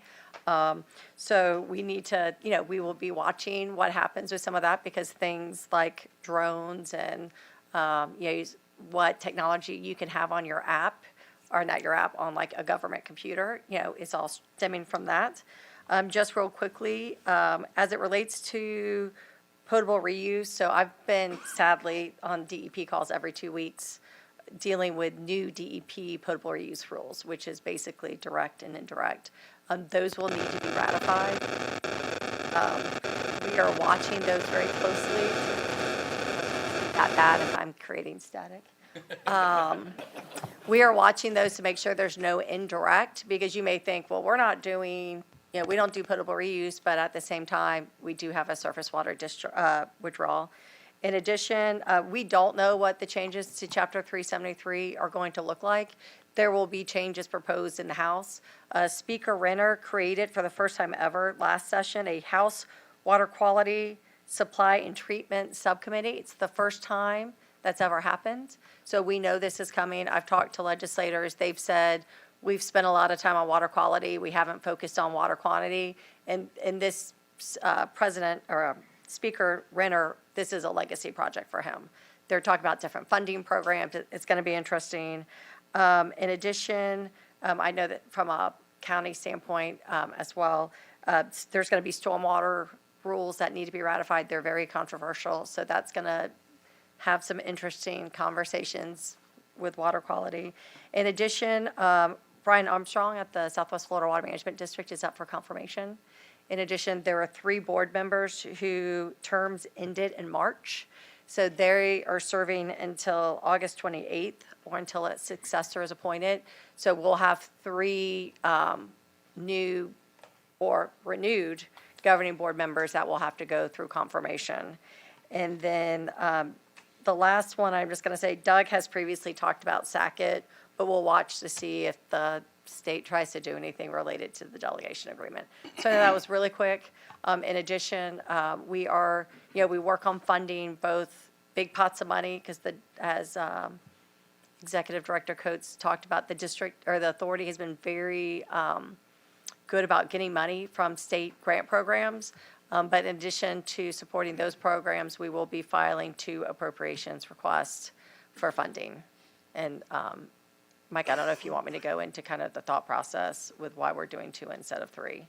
So we need to, we will be watching what happens with some of that because things like drones and, what technology you can have on your app, or not your app, on like a government computer, is all stemming from that. Just real quickly, as it relates to potable reuse, so I've been sadly on DEP calls every 2 weeks dealing with new DEP potable reuse rules, which is basically direct and indirect. Those will need to be ratified. We are watching those very closely. That bad if I'm creating static. We are watching those to make sure there's no indirect, because you may think, well, we're not doing, we don't do potable reuse, but at the same time, we do have a surface water withdrawal. In addition, we don't know what the changes to Chapter 373 are going to look like. There will be changes proposed in the House. Speaker Renner created for the first time ever last session a House Water Quality Supply and Treatment Subcommittee. It's the first time that's ever happened. So we know this is coming. I've talked to legislators. They've said, we've spent a lot of time on water quality. We haven't focused on water quantity. And this Speaker Renner, this is a legacy project for him. They're talking about different funding programs. It's going to be interesting. In addition, I know that from a county standpoint as well, there's going to be stormwater rules that need to be ratified. They're very controversial, so that's going to have some interesting conversations with water quality. In addition, Brian Armstrong at the Southwest Florida Water Management District is up for confirmation. In addition, there are 3 board members who terms ended in March. So they are serving until August 28th or until a successor is appointed. So we'll have 3 new or renewed governing board members that will have to go through confirmation. And then the last one, I'm just going to say, Doug has previously talked about Sackett, but we'll watch to see if the state tries to do anything related to the delegation agreement. So that was really quick. In addition, we work on funding both big pots of money, because as Executive Director Coates talked about, the district or the authority has been very good about getting money from state grant programs. But in addition to supporting those programs, we will be filing 2 appropriations requests for funding. And Mike, I don't know if you want me to go into kind of the thought process with why we're doing 2 instead of 3.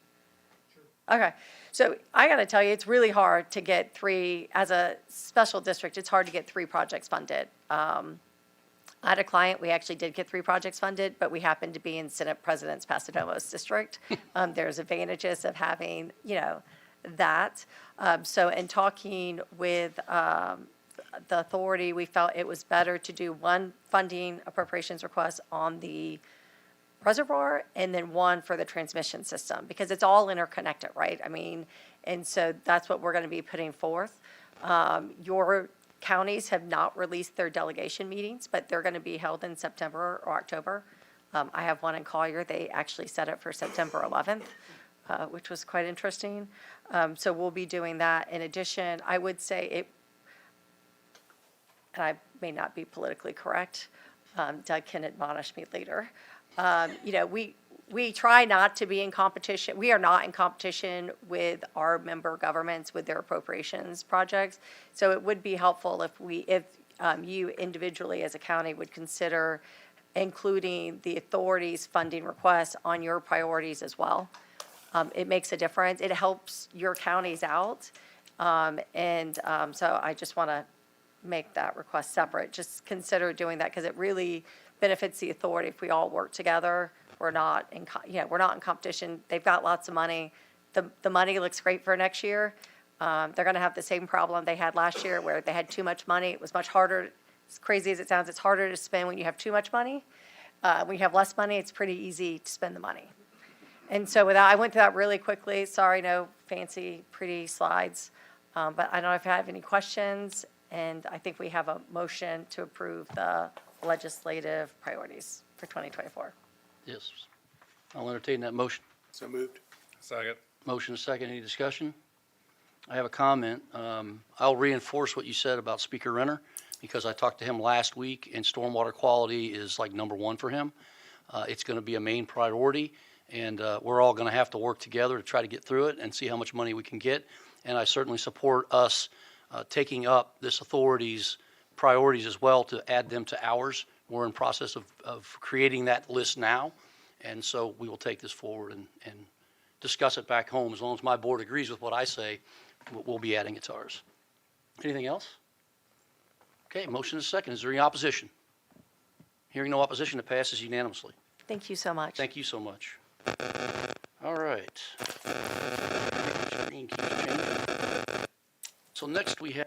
Okay, so I got to tell you, it's really hard to get 3, as a special district, it's hard to get 3 projects funded. I had a client, we actually did get 3 projects funded, but we happened to be in Senate President's Pasadena district. There's advantages of having, that. So in talking with the authority, we felt it was better to do 1 funding appropriations request on the reservoir and then 1 for the transmission system, because it's all interconnected, right? I mean, and so that's what we're going to be putting forth. Your counties have not released their delegation meetings, but they're going to be held in September or October. I have one in Collier. They actually set it for September 11th, which was quite interesting. So we'll be doing that. In addition, I would say and I may not be politically correct, Doug can admonish me later. We try not to be in competition. We are not in competition with our member governments with their appropriations projects. So it would be helpful if you individually as a county would consider including the authority's funding requests on your priorities as well. It makes a difference. It helps your counties out. So I just want to make that request separate. Just consider doing that, because it really benefits the authority if we all work together. We're not in competition. They've got lots of money. The money looks great for next year. They're going to have the same problem they had last year, where they had too much money. It was much harder. As crazy as it sounds, it's harder to spend when you have too much money. When you have less money, it's pretty easy to spend the money. And so I went through that really quickly. Sorry, no fancy, pretty slides. But I don't know if you have any questions. And I think we have a motion to approve the legislative priorities for 2024. Yes. I'll entertain that motion. So moved. Second. Motion is second. Any discussion? I have a comment. I'll reinforce what you said about Speaker Renner. because I talked to him last week, and stormwater quality is like #1 for him. It's going to be a main priority, and we're all going to have to work together to try to get through it and see how much money we can get. And I certainly support us taking up this authority's priorities as well to add them to ours. We're in process of creating that list now, and so we will take this forward and discuss it back home. As long as my board agrees with what I say, we'll be adding it to ours. Anything else? Okay, motion is second. Is there any opposition? Hearing no opposition, it passes unanimously. Thank you so much. Thank you so much. All right. Screen keeps changing. So next we have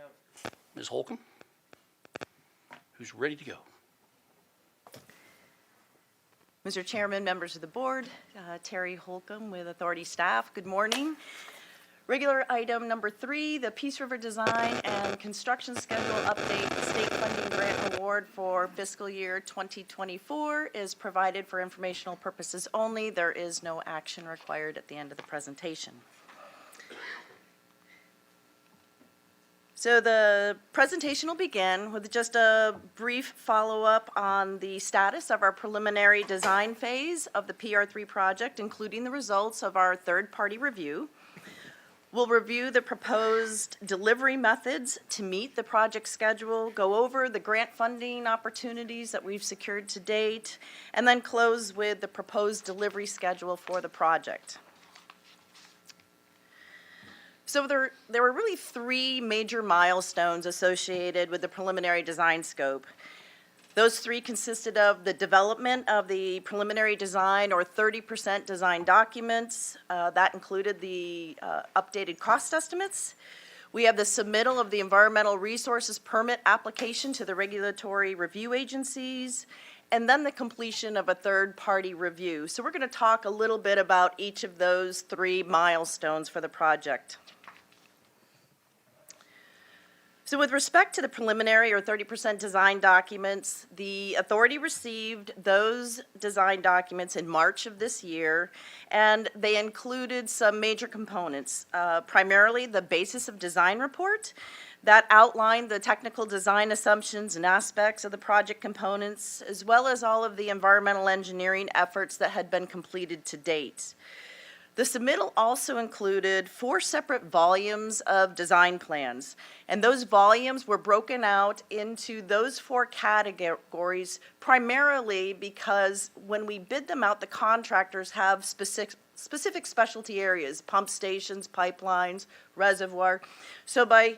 Ms. Holcomb, who's ready to go. Mr. Chairman, members of the board, Terry Holcomb with Authority staff, good morning. Regular item number 3, the Peace River Design and Construction Schedule Update State Funding Grant Award for fiscal year 2024 is provided for informational purposes only. There is no action required at the end of the presentation. So the presentation will begin with just a brief follow-up on the status of our preliminary design phase of the PR3 project, including the results of our third-party review. We'll review the proposed delivery methods to meet the project schedule, go over the grant funding opportunities that we've secured to date, and then close with the proposed delivery schedule for the project. So there were really 3 major milestones associated with the preliminary design scope. Those 3 consisted of the development of the preliminary design or 30% design documents. That included the updated cost estimates. We have the submittal of the environmental resources permit application to the regulatory review agencies, and then the completion of a third-party review. So we're going to talk a little bit about each of those 3 milestones for the project. So with respect to the preliminary or 30% design documents, the authority received those design documents in March of this year, and they included some major components, primarily the basis of design report that outlined the technical design assumptions and aspects of the project components, as well as all of the environmental engineering efforts that had been completed to date. The submittal also included 4 separate volumes of design plans, and those volumes were broken out into those 4 categories primarily because when we bid them out, the contractors have specific specialty areas, pump stations, pipelines, reservoir. So by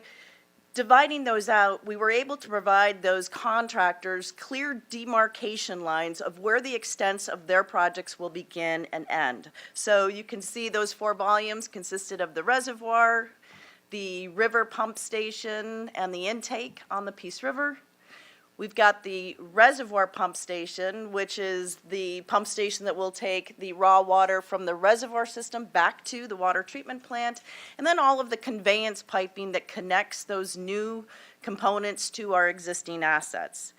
dividing those out, we were able to provide those contractors clear demarcation lines of where the extents of their projects will begin and end. So you can see those 4 volumes consisted of the reservoir, the river pump station, and the intake on the Peace River. We've got the reservoir pump station, which is the pump station that will take the raw water from the reservoir system back to the water treatment plant, and then all of the conveyance piping that connects those new components to our existing assets.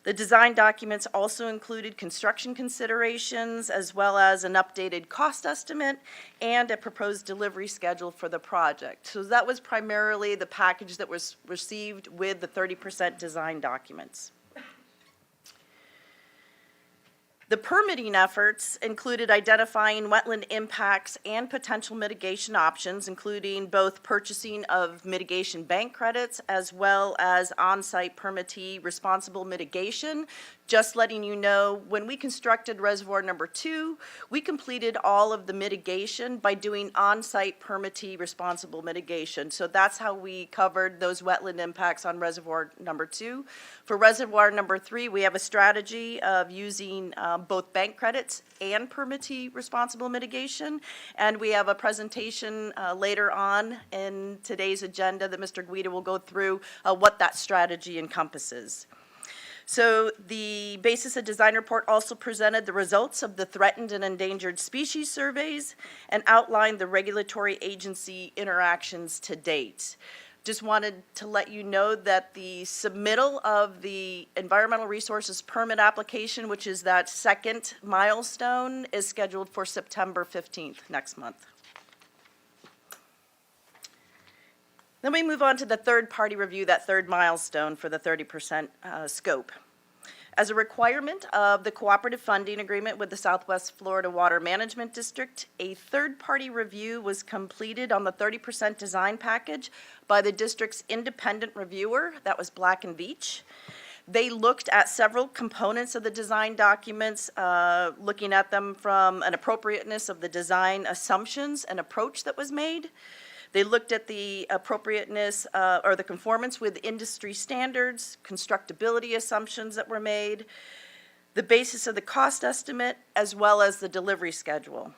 The design documents also included construction considerations as well as an updated cost estimate and a proposed delivery schedule for the project. So that was primarily the package that was received with the 30% design documents. The permitting efforts included identifying wetland impacts and potential mitigation options, including both purchasing of mitigation bank credits as well as on-site permittee responsible mitigation. Just letting you know, when we constructed reservoir number 2, we completed all of the mitigation by doing on-site permittee responsible mitigation. So that's how we covered those wetland impacts on reservoir number 2. For reservoir number 3, we have a strategy of using both bank credits and permittee responsible mitigation. And we have a presentation later on in today's agenda that Mr. Guida will go through what that strategy encompasses. So the basis of design report also presented the results of the threatened and endangered species surveys and outlined the regulatory agency interactions to date. Just wanted to let you know that the submittal of the environmental resources permit application, which is that second milestone, is scheduled for September 15th next month. Then we move on to the third-party review, that third milestone for the 30% scope. As a requirement of the cooperative funding agreement with the Southwest Florida Water Management District, a third-party review was completed on the 30% design package by the district's independent reviewer, that was Black & Veatch. They looked at several components of the design documents, looking at them from an appropriateness of the design assumptions and approach that was made. They looked at the appropriateness or the conformance with industry standards, constructability assumptions that were made, the basis of the cost estimate, as well as the delivery schedule.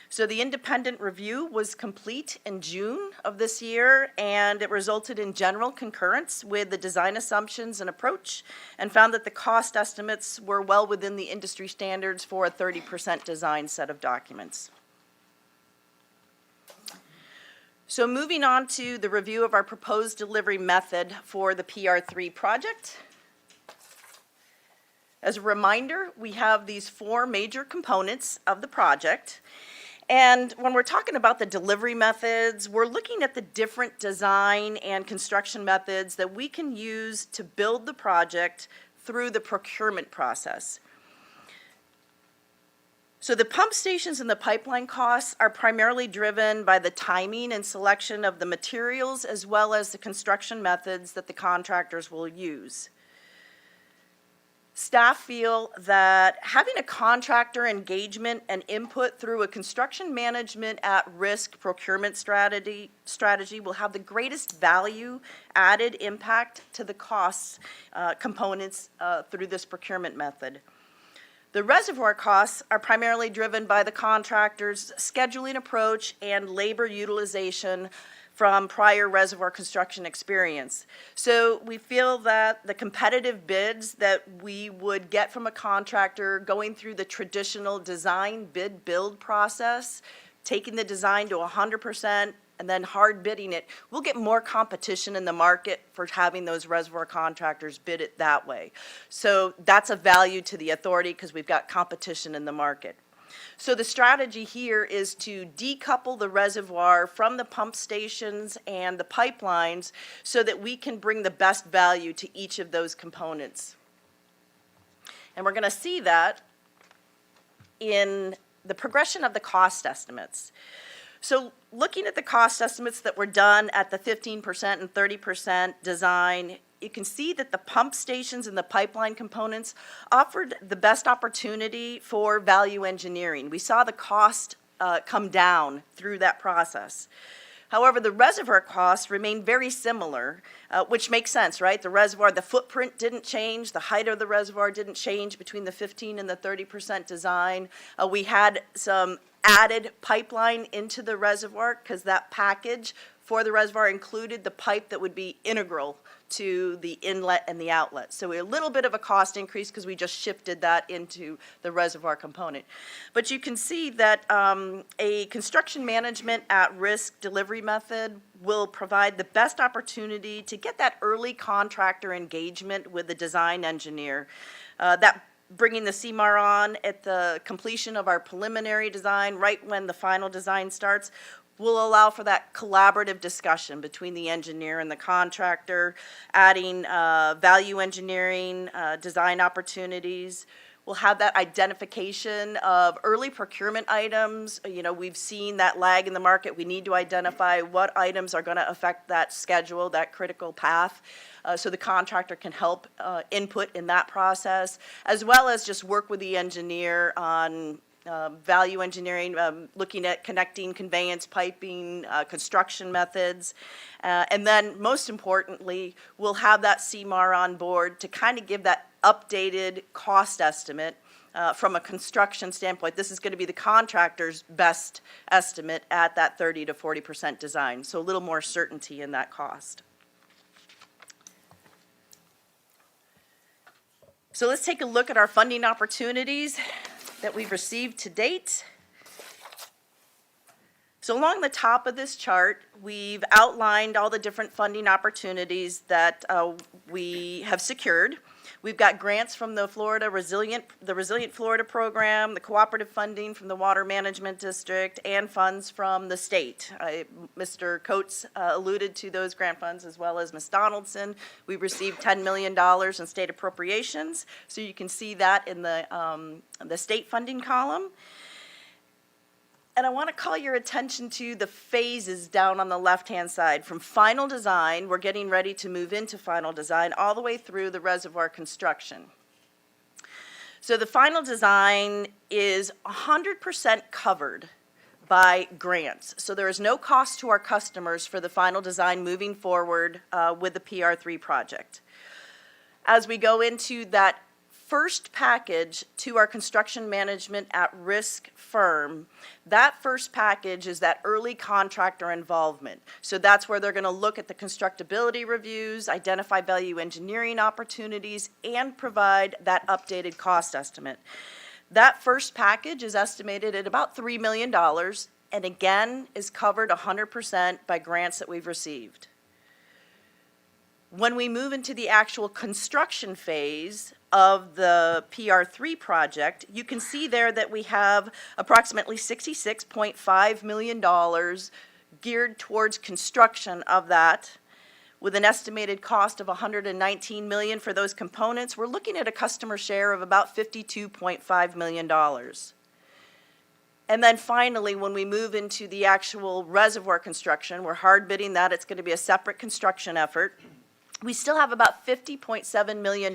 So the independent review was complete in June of this year, and it resulted in general concurrence with the design assumptions and approach, and found that the cost estimates were well within the industry standards for a 30% design set of documents. So moving on to the review of our proposed delivery method for the PR3 project. As a reminder, we have these 4 major components of the project. And when we're talking about the delivery methods, we're looking at the different design and construction methods that we can use to build the project through the procurement process. So the pump stations and the pipeline costs are primarily driven by the timing and selection of the materials as well as the construction methods that the contractors will use. Staff feel that having a contractor engagement and input through a construction management at-risk procurement strategy will have the greatest value added impact to the costs components through this procurement method. The reservoir costs are primarily driven by the contractor's scheduling approach and labor utilization from prior reservoir construction experience. So we feel that the competitive bids that we would get from a contractor going through the traditional design bid build process, taking the design to 100%, and then hard bidding it, we'll get more competition in the market for having those reservoir contractors bid it that way. So that's a value to the authority because we've got competition in the market. So the strategy here is to decouple the reservoir from the pump stations and the pipelines so that we can bring the best value to each of those components. And we're going to see that in the progression of the cost estimates. So looking at the cost estimates that were done at the 15% and 30% design, you can see that the pump stations and the pipeline components offered the best opportunity for value engineering. We saw the cost come down through that process. However, the reservoir costs remain very similar, which makes sense, right? The reservoir, the footprint didn't change, the height of the reservoir didn't change between the 15 and the 30% design. We had some added pipeline into the reservoir because that package for the reservoir included the pipe that would be integral to the inlet and the outlet. So a little bit of a cost increase because we just shifted that into the reservoir component. But you can see that a construction management at-risk delivery method will provide the best opportunity to get that early contractor engagement with the design engineer. That bringing the CMAR on at the completion of our preliminary design, right when the final design starts, will allow for that collaborative discussion between the engineer and the contractor, adding value engineering, design opportunities. We'll have that identification of early procurement items. You know, we've seen that lag in the market. We need to identify what items are going to affect that schedule, that critical path, so the contractor can help input in that process, as well as just work with the engineer on value engineering, looking at connecting conveyance piping, construction methods. And then most importantly, we'll have that CMAR on board to kind of give that updated cost estimate from a construction standpoint. This is going to be the contractor's best estimate at that 30 to 40% design. So a little more certainty in that cost. So let's take a look at our funding opportunities that we've received to date. So along the top of this chart, we've outlined all the different funding opportunities that we have secured. We've got grants from the Resilient Florida program, the cooperative funding from the Water Management District, and funds from the state. Mr. Coates alluded to those grant funds, as well as Ms. Donaldson. We received $10 million in state appropriations, so you can see that in the state funding column. And I want to call your attention to the phases down on the left-hand side. From final design, we're getting ready to move into final design, all the way through the reservoir construction. So the final design is 100% covered by grants. So there is no cost to our customers for the final design moving forward with the PR3 project. As we go into that first package to our construction management at-risk firm, that first package is that early contractor involvement. So that's where they're going to look at the constructability reviews, identify value engineering opportunities, and provide that updated cost estimate. That first package is estimated at about $3 million, and again is covered 100% by grants that we've received. When we move into the actual construction phase of the PR3 project, you can see there that we have approximately $66.5 million geared towards construction of that, with an estimated cost of $119 million for those components. We're looking at a customer share of about $52.5 million. And then finally, when we move into the actual reservoir construction, we're hard bidding that. It's going to be a separate construction effort. We still have about $50.7 million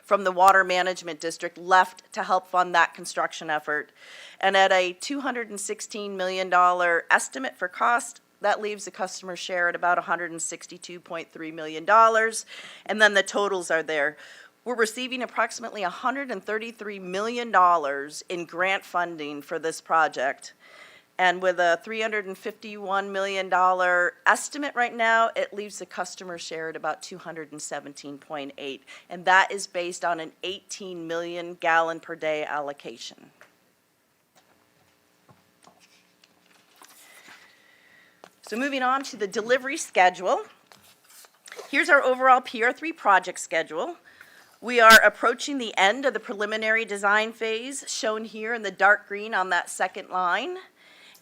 from the Water Management District left to help fund that construction effort. And at a $216 million estimate for cost, that leaves the customer share at about $162.3 million. And then the totals are there. We're receiving approximately $133 million in grant funding for this project. And with a $351 million estimate right now, it leaves the customer share at about $217.8. And that is based on an 18 million gallon per day allocation. So moving on to the delivery schedule. Here's our overall PR3 project schedule. We are approaching the end of the preliminary design phase, shown here in the dark green on that second line,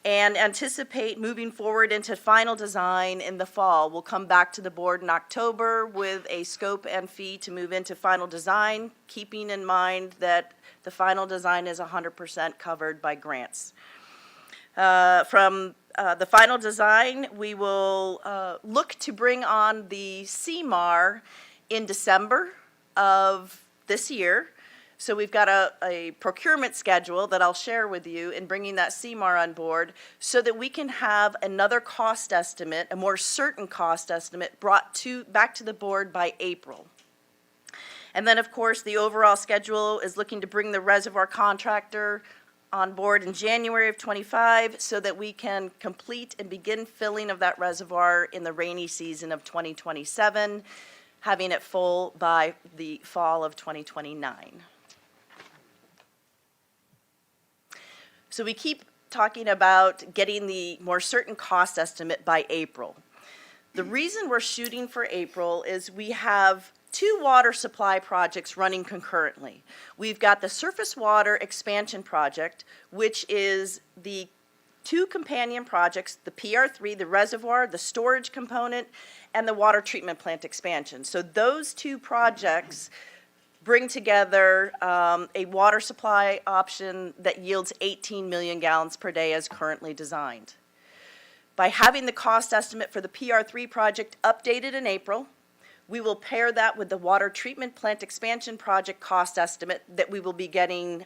and anticipate moving forward into final design in the fall. We'll come back to the board in October with a scope and fee to move into final design, keeping in mind that the final design is 100% covered by grants. From the final design, we will look to bring on the CMAR in December of this year. So we've got a procurement schedule that I'll share with you in bringing that CMAR on board so that we can have another cost estimate, a more certain cost estimate, brought back to the board by April. And then, of course, the overall schedule is looking to bring the reservoir contractor on board in January of '25 so that we can complete and begin filling of that reservoir in the rainy season of 2027, having it full by the fall of 2029. So we keep talking about getting the more certain cost estimate by April. The reason we're shooting for April is we have two water supply projects running concurrently. We've got the surface water expansion project, which is the two companion projects, the PR3, the reservoir, the storage component, and the water treatment plant expansion. So those two projects bring together a water supply option that yields 18 million gallons per day as currently designed. By having the cost estimate for the PR3 project updated in April, we will pair that with the water treatment plant expansion project cost estimate that we will be getting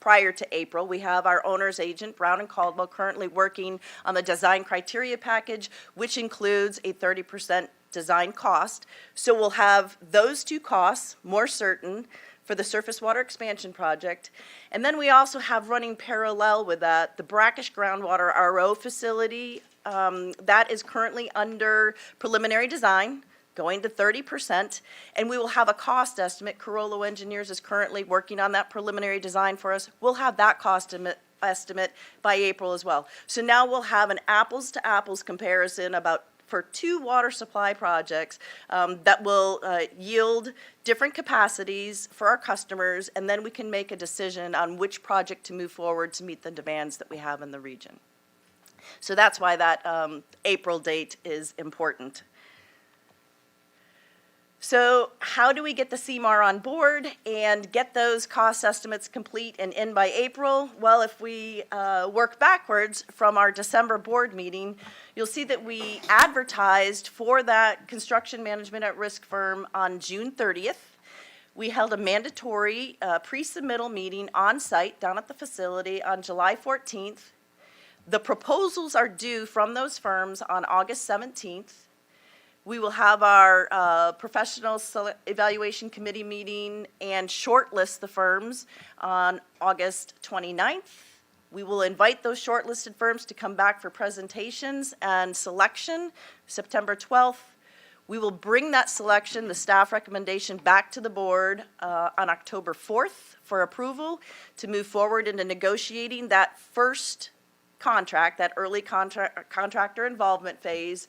prior to April. We have our owner's agent, Brown & Caldwell, currently working on the design criteria package, which includes a 30% design cost. So we'll have those two costs more certain for the surface water expansion project. And then we also have running parallel with that the brackish groundwater RO facility that is currently under preliminary design, going to 30%, and we will have a cost estimate. Carollo Engineers is currently working on that preliminary design for us. We'll have that cost estimate by April as well. So now we'll have an apples to apples comparison for 2 water supply projects that will yield different capacities for our customers, and then we can make a decision on which project to move forward to meet the demands that we have in the region. So that's why that April date is important. So how do we get the CMAR on board and get those cost estimates complete and in by April? Well, if we work backwards from our December board meeting, you'll see that we advertised for that construction management at risk firm on June 30th. We held a mandatory pre-submittal meeting on site down at the facility on July 14th. The proposals are due from those firms on August 17th. We will have our professional evaluation committee meeting and shortlist the firms on August 29th. We will invite those shortlisted firms to come back for presentations and selection September 12th. We will bring that selection, the staff recommendation, back to the board on October 4th for approval to move forward into negotiating that first contract, that early contractor involvement phase,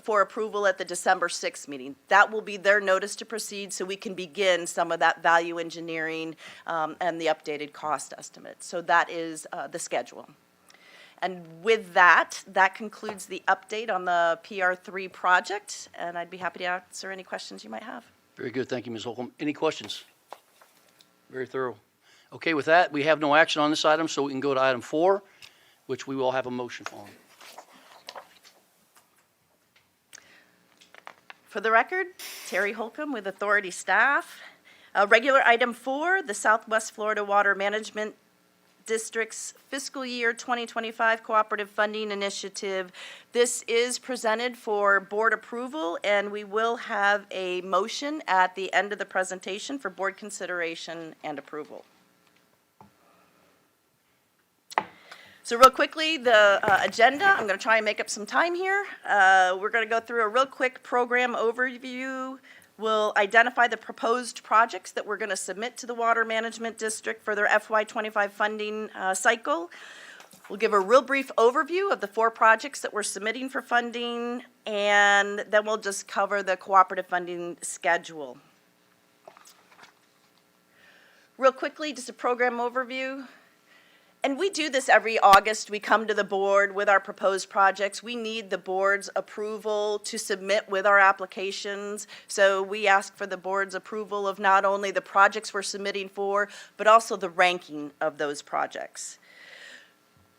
for approval at the December 6th meeting. That will be their notice to proceed so we can begin some of that value engineering and the updated cost estimates. So that is the schedule. And with that, that concludes the update on the PR3 project, and I'd be happy to answer any questions you might have. Very good. Thank you, Ms. Holcomb. Any questions? Very thorough. Okay, with that, we have no action on this item, so we can go to item 4, which we will have a motion on. For the record, Terry Holcomb with Authority staff. Regular item 4, the Southwest Florida Water Management District's fiscal year 2025 cooperative funding initiative. This is presented for board approval, and we will have a motion at the end of the presentation for board consideration and approval. So real quickly, the agenda, I'm going to try and make up some time here. We're going to go through a real quick program overview. We'll identify the proposed projects that we're going to submit to the Water Management District for their FY25 funding cycle. We'll give a real brief overview of the 4 projects that we're submitting for funding, and then we'll just cover the cooperative funding schedule. Real quickly, just a program overview. And we do this every August. We come to the board with our proposed projects. We need the board's approval to submit with our applications. So we ask for the board's approval of not only the projects we're submitting for, but also the ranking of those projects.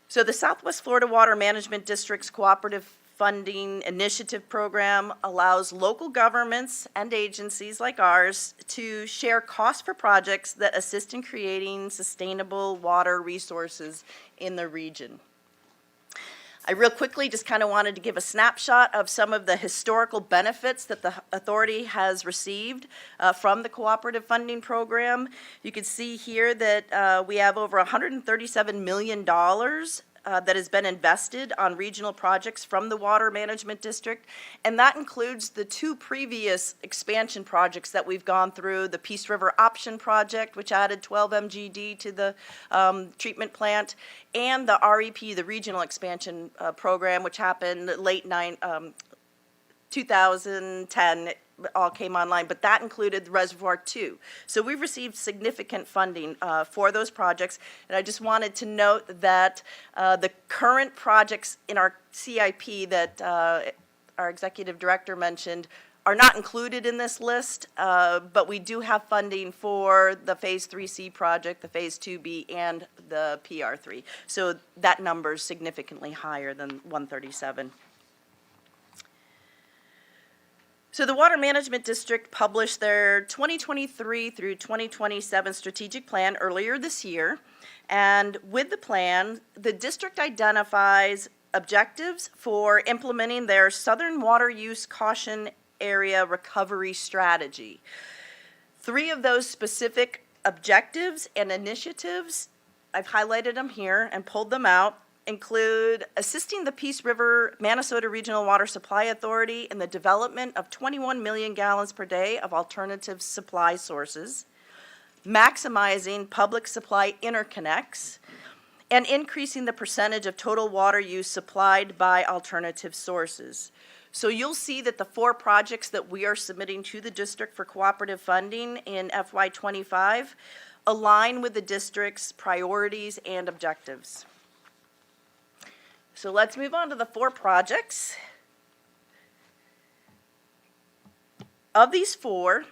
So the Southwest Florida Water Management District's Cooperative Funding Initiative Program allows local governments and agencies like ours to share costs for projects that assist in creating sustainable water resources in the region. I real quickly just kind of wanted to give a snapshot of some of the historical benefits that the authority has received from the cooperative funding program. You can see here that we have over $137 million that has been invested on regional projects from the Water Management District, and that includes the 2 previous expansion projects that we've gone through, the Peace River Option Project, which added 12 MGD to the treatment plant, and the REP, the Regional Expansion Program, which happened late 2010. All came online, but that included Reservoir 2. So we've received significant funding for those projects, and I just wanted to note that the current projects in our CIP that our executive director mentioned are not included in this list, but we do have funding for the Phase 3C project, the Phase 2B, and the PR3. So that number is significantly higher than 137. So the Water Management District published their 2023 through 2027 strategic plan earlier this year. And with the plan, the district identifies objectives for implementing their Southern Water Use Caution Area Recovery Strategy. 3 of those specific objectives and initiatives, I've highlighted them here and pulled them out, include assisting the Peace River Manasota Regional Water Supply Authority in the development of 21 million gallons per day of alternative supply sources, maximizing public supply interconnects, and increasing the percentage of total water use supplied by alternative sources. So you'll see that the 4 projects that we are submitting to the district for cooperative funding in FY25 align with the district's priorities and objectives. So let's move on to the 4 projects. Of these 4,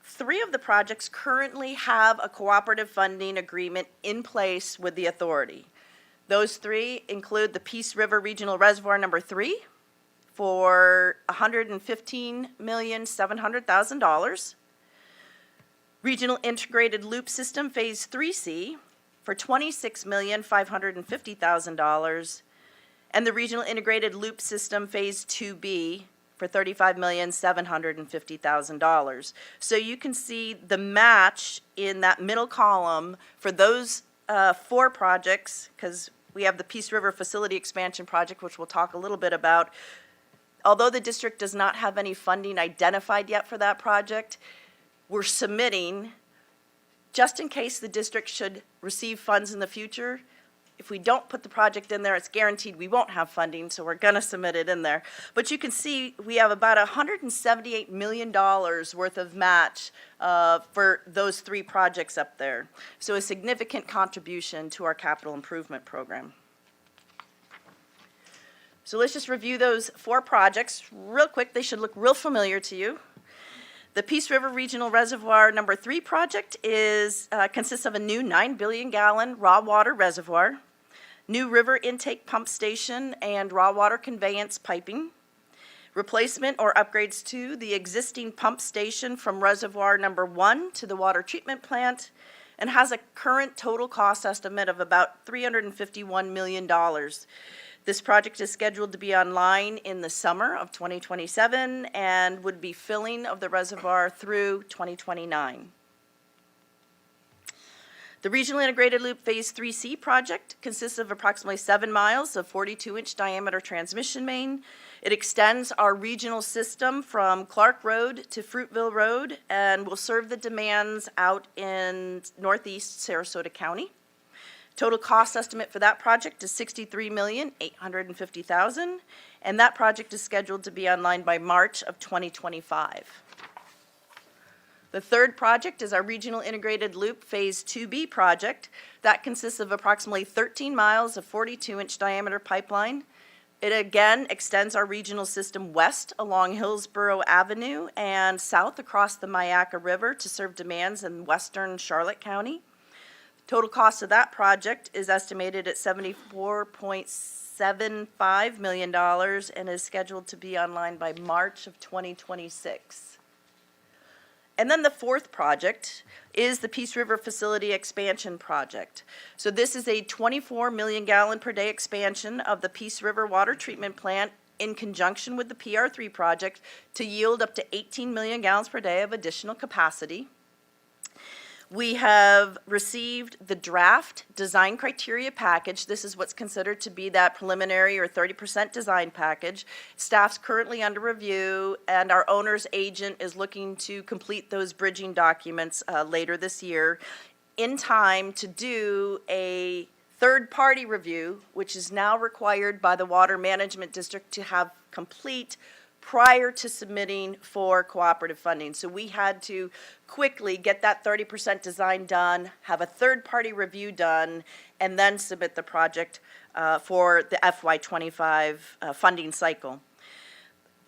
3 of the projects currently have a cooperative funding agreement in place with the authority. Those 3 include the Peace River Regional Reservoir Number 3 for $115,700,000. Regional Integrated Loop System Phase 3C for $26,550,000. And the Regional Integrated Loop System Phase 2B for $35,750,000. So you can see the match in that middle column for those 4 projects, because we have the Peace River Facility Expansion Project, which we'll talk a little bit about. Although the district does not have any funding identified yet for that project, we're submitting, just in case the district should receive funds in the future. If we don't put the project in there, it's guaranteed we won't have funding, so we're going to submit it in there. But you can see we have about $178 million worth of match for those 3 projects up there. So a significant contribution to our capital improvement program. So let's just review those 4 projects real quick. They should look real familiar to you. The Peace River Regional Reservoir Number 3 project consists of a new 9 billion gallon raw water reservoir, new river intake pump station and raw water conveyance piping, replacement or upgrades to the existing pump station from Reservoir Number 1 to the water treatment plant, and has a current total cost estimate of about $351 million. This project is scheduled to be online in the summer of 2027 and would be filling of the reservoir through 2029. The Regional Integrated Loop Phase 3C project consists of approximately 7 miles of 42-inch diameter transmission main. It extends our regional system from Clark Road to Fruitville Road and will serve the demands out in northeast Sarasota County. Total cost estimate for that project is $63,850,000, and that project is scheduled to be online by March of 2025. The 3rd project is our Regional Integrated Loop Phase 2B project. That consists of approximately 13 miles of 42-inch diameter pipeline. It again extends our regional system west along Hillsborough Avenue and south across the Myakka River to serve demands in western Charlotte County. Total cost of that project is estimated at $74.75 million and is scheduled to be online by March of 2026. And then the 4th project is the Peace River Facility Expansion Project. So this is a 24 million gallon per day expansion of the Peace River Water Treatment Plant in conjunction with the PR3 project to yield up to 18 million gallons per day of additional capacity. We have received the draft design criteria package. This is what's considered to be that preliminary or 30% design package. Staff's currently under review, and our owner's agent is looking to complete those bridging documents later this year in time to do a third-party review, which is now required by the Water Management District to have complete prior to submitting for cooperative funding. So we had to quickly get that 30% design done, have a third-party review done, and then submit the project for the FY25 funding cycle.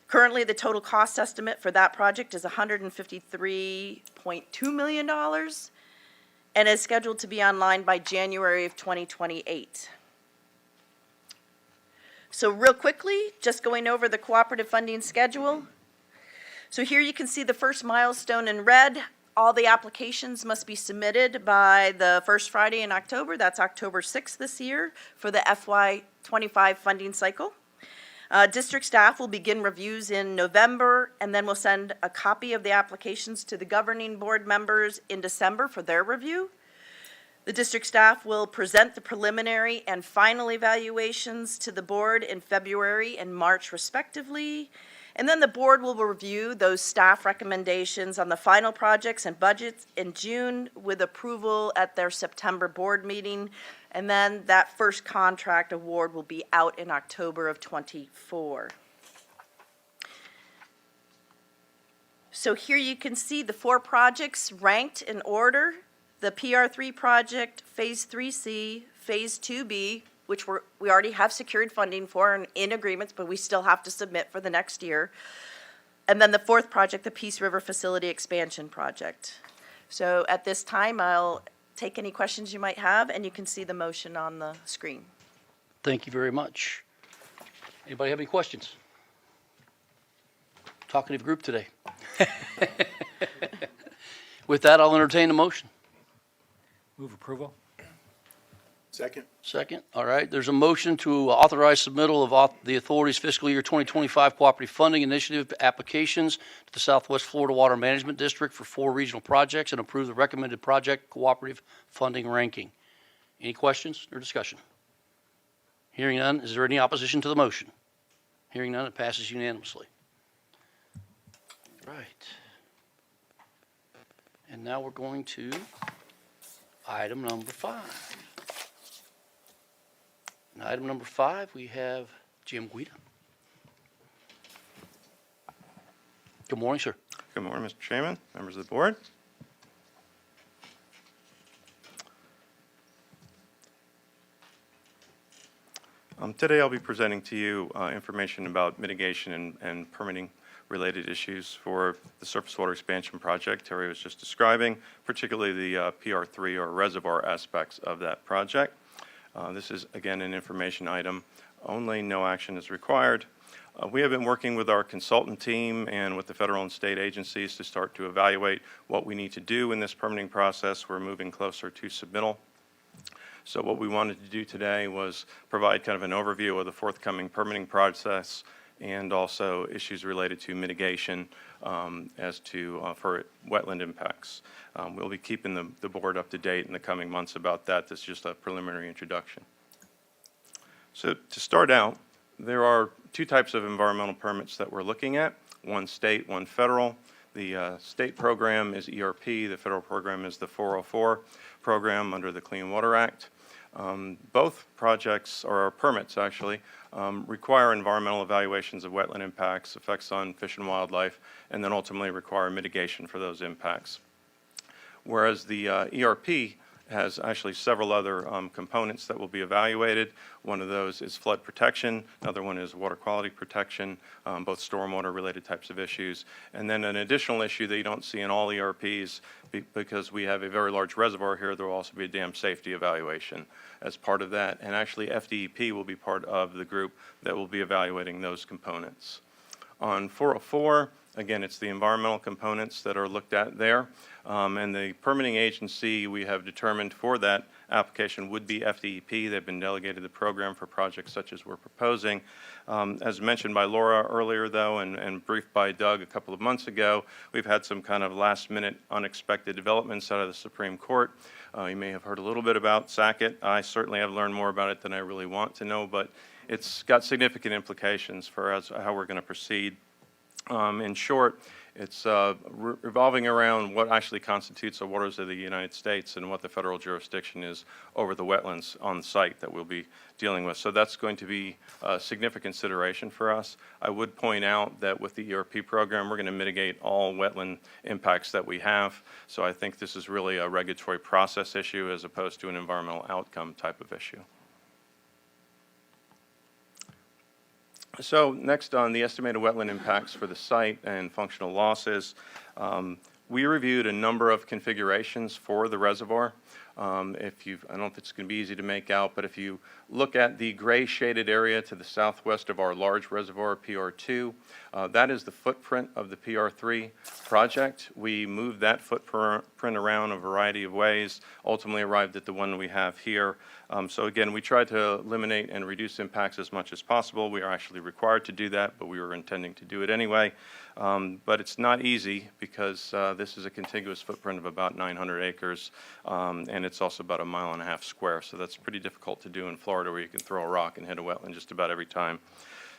Currently, the total cost estimate for that project is $153.2 million and is scheduled to be online by January of 2028. So real quickly, just going over the cooperative funding schedule. So here you can see the first milestone in red. All the applications must be submitted by the first Friday in October. That's October 6th this year for the FY25 funding cycle. District staff will begin reviews in November, and then we'll send a copy of the applications to the governing board members in December for their review. The district staff will present the preliminary and final evaluations to the board in February and March respectively. And then the board will review those staff recommendations on the final projects and budgets in June with approval at their September board meeting. And then that first contract award will be out in October of '24. So here you can see the 4 projects ranked in order. The PR3 project, Phase 3C, Phase 2B, which we already have secured funding for and in agreements, but we still have to submit for the next year. And then the 4th project, the Peace River Facility Expansion Project. So at this time, I'll take any questions you might have, and you can see the motion on the screen. Thank you very much. Anybody have any questions? Talkative group today. With that, I'll entertain the motion. Move approval. Second. Second, all right. There's a motion to authorize submittal of the authority's fiscal year 2025 cooperative funding initiative applications to the Southwest Florida Water Management District for 4 regional projects and approve the recommended project cooperative funding ranking. Any questions or discussion? Hearing none, is there any opposition to the motion? Hearing none, it passes unanimously. Right. And now we're going to item number 5. And item number 5, we have Jim Guida. Good morning, sir. Good morning, Mr. Chairman, members of the board. Today I'll be presenting to you information about mitigation and permitting related issues for the surface water expansion project Terry was just describing, particularly the PR3 or reservoir aspects of that project. This is, again, an information item only. No action is required. We have been working with our consultant team and with the federal and state agencies to start to evaluate what we need to do in this permitting process. We're moving closer to submittal. So what we wanted to do today was provide kind of an overview of the forthcoming permitting process and also issues related to mitigation for wetland impacts. We'll be keeping the board up to date in the coming months about that. This is just a preliminary introduction. So to start out, there are 2 types of environmental permits that we're looking at, one state, one federal. The state program is ERP, the federal program is the 404 program under the Clean Water Act. Both projects, or permits actually, require environmental evaluations of wetland impacts, effects on fish and wildlife, and then ultimately require mitigation for those impacts. Whereas the ERP has actually several other components that will be evaluated. One of those is flood protection. Another one is water quality protection, both stormwater related types of issues. And then an additional issue that you don't see in all ERPs, because we have a very large reservoir here, there will also be a dam safety evaluation as part of that. And actually FDEP will be part of the group that will be evaluating those components. On 404, again, it's the environmental components that are looked at there. And the permitting agency we have determined for that application would be FDEP. They've been delegated the program for projects such as we're proposing. As mentioned by Laura earlier, though, and briefed by Doug a couple of months ago, we've had some kind of last-minute unexpected developments out of the Supreme Court. You may have heard a little bit about Sackett. I certainly have learned more about it than I really want to know, but it's got significant implications for how we're going to proceed. In short, it's revolving around what actually constitutes the waters of the United States and what the federal jurisdiction is over the wetlands on site that we'll be dealing with. So that's going to be a significant consideration for us. I would point out that with the ERP program, we're going to mitigate all wetland impacts that we have. So I think this is really a regulatory process issue as opposed to an environmental outcome type of issue. So next on the estimated wetland impacts for the site and functional losses, we reviewed a number of configurations for the reservoir. I don't know if it's going to be easy to make out, but if you look at the gray shaded area to the southwest of our large reservoir, PR2, that is the footprint of the PR3 project. We moved that footprint around a variety of ways, ultimately arrived at the one we have here. So again, we tried to eliminate and reduce impacts as much as possible. We are actually required to do that, but we were intending to do it anyway. But it's not easy because this is a contiguous footprint of about 900 acres, and it's also about 1.5 miles square. So that's pretty difficult to do in Florida, where you can throw a rock and hit a wetland just about every time.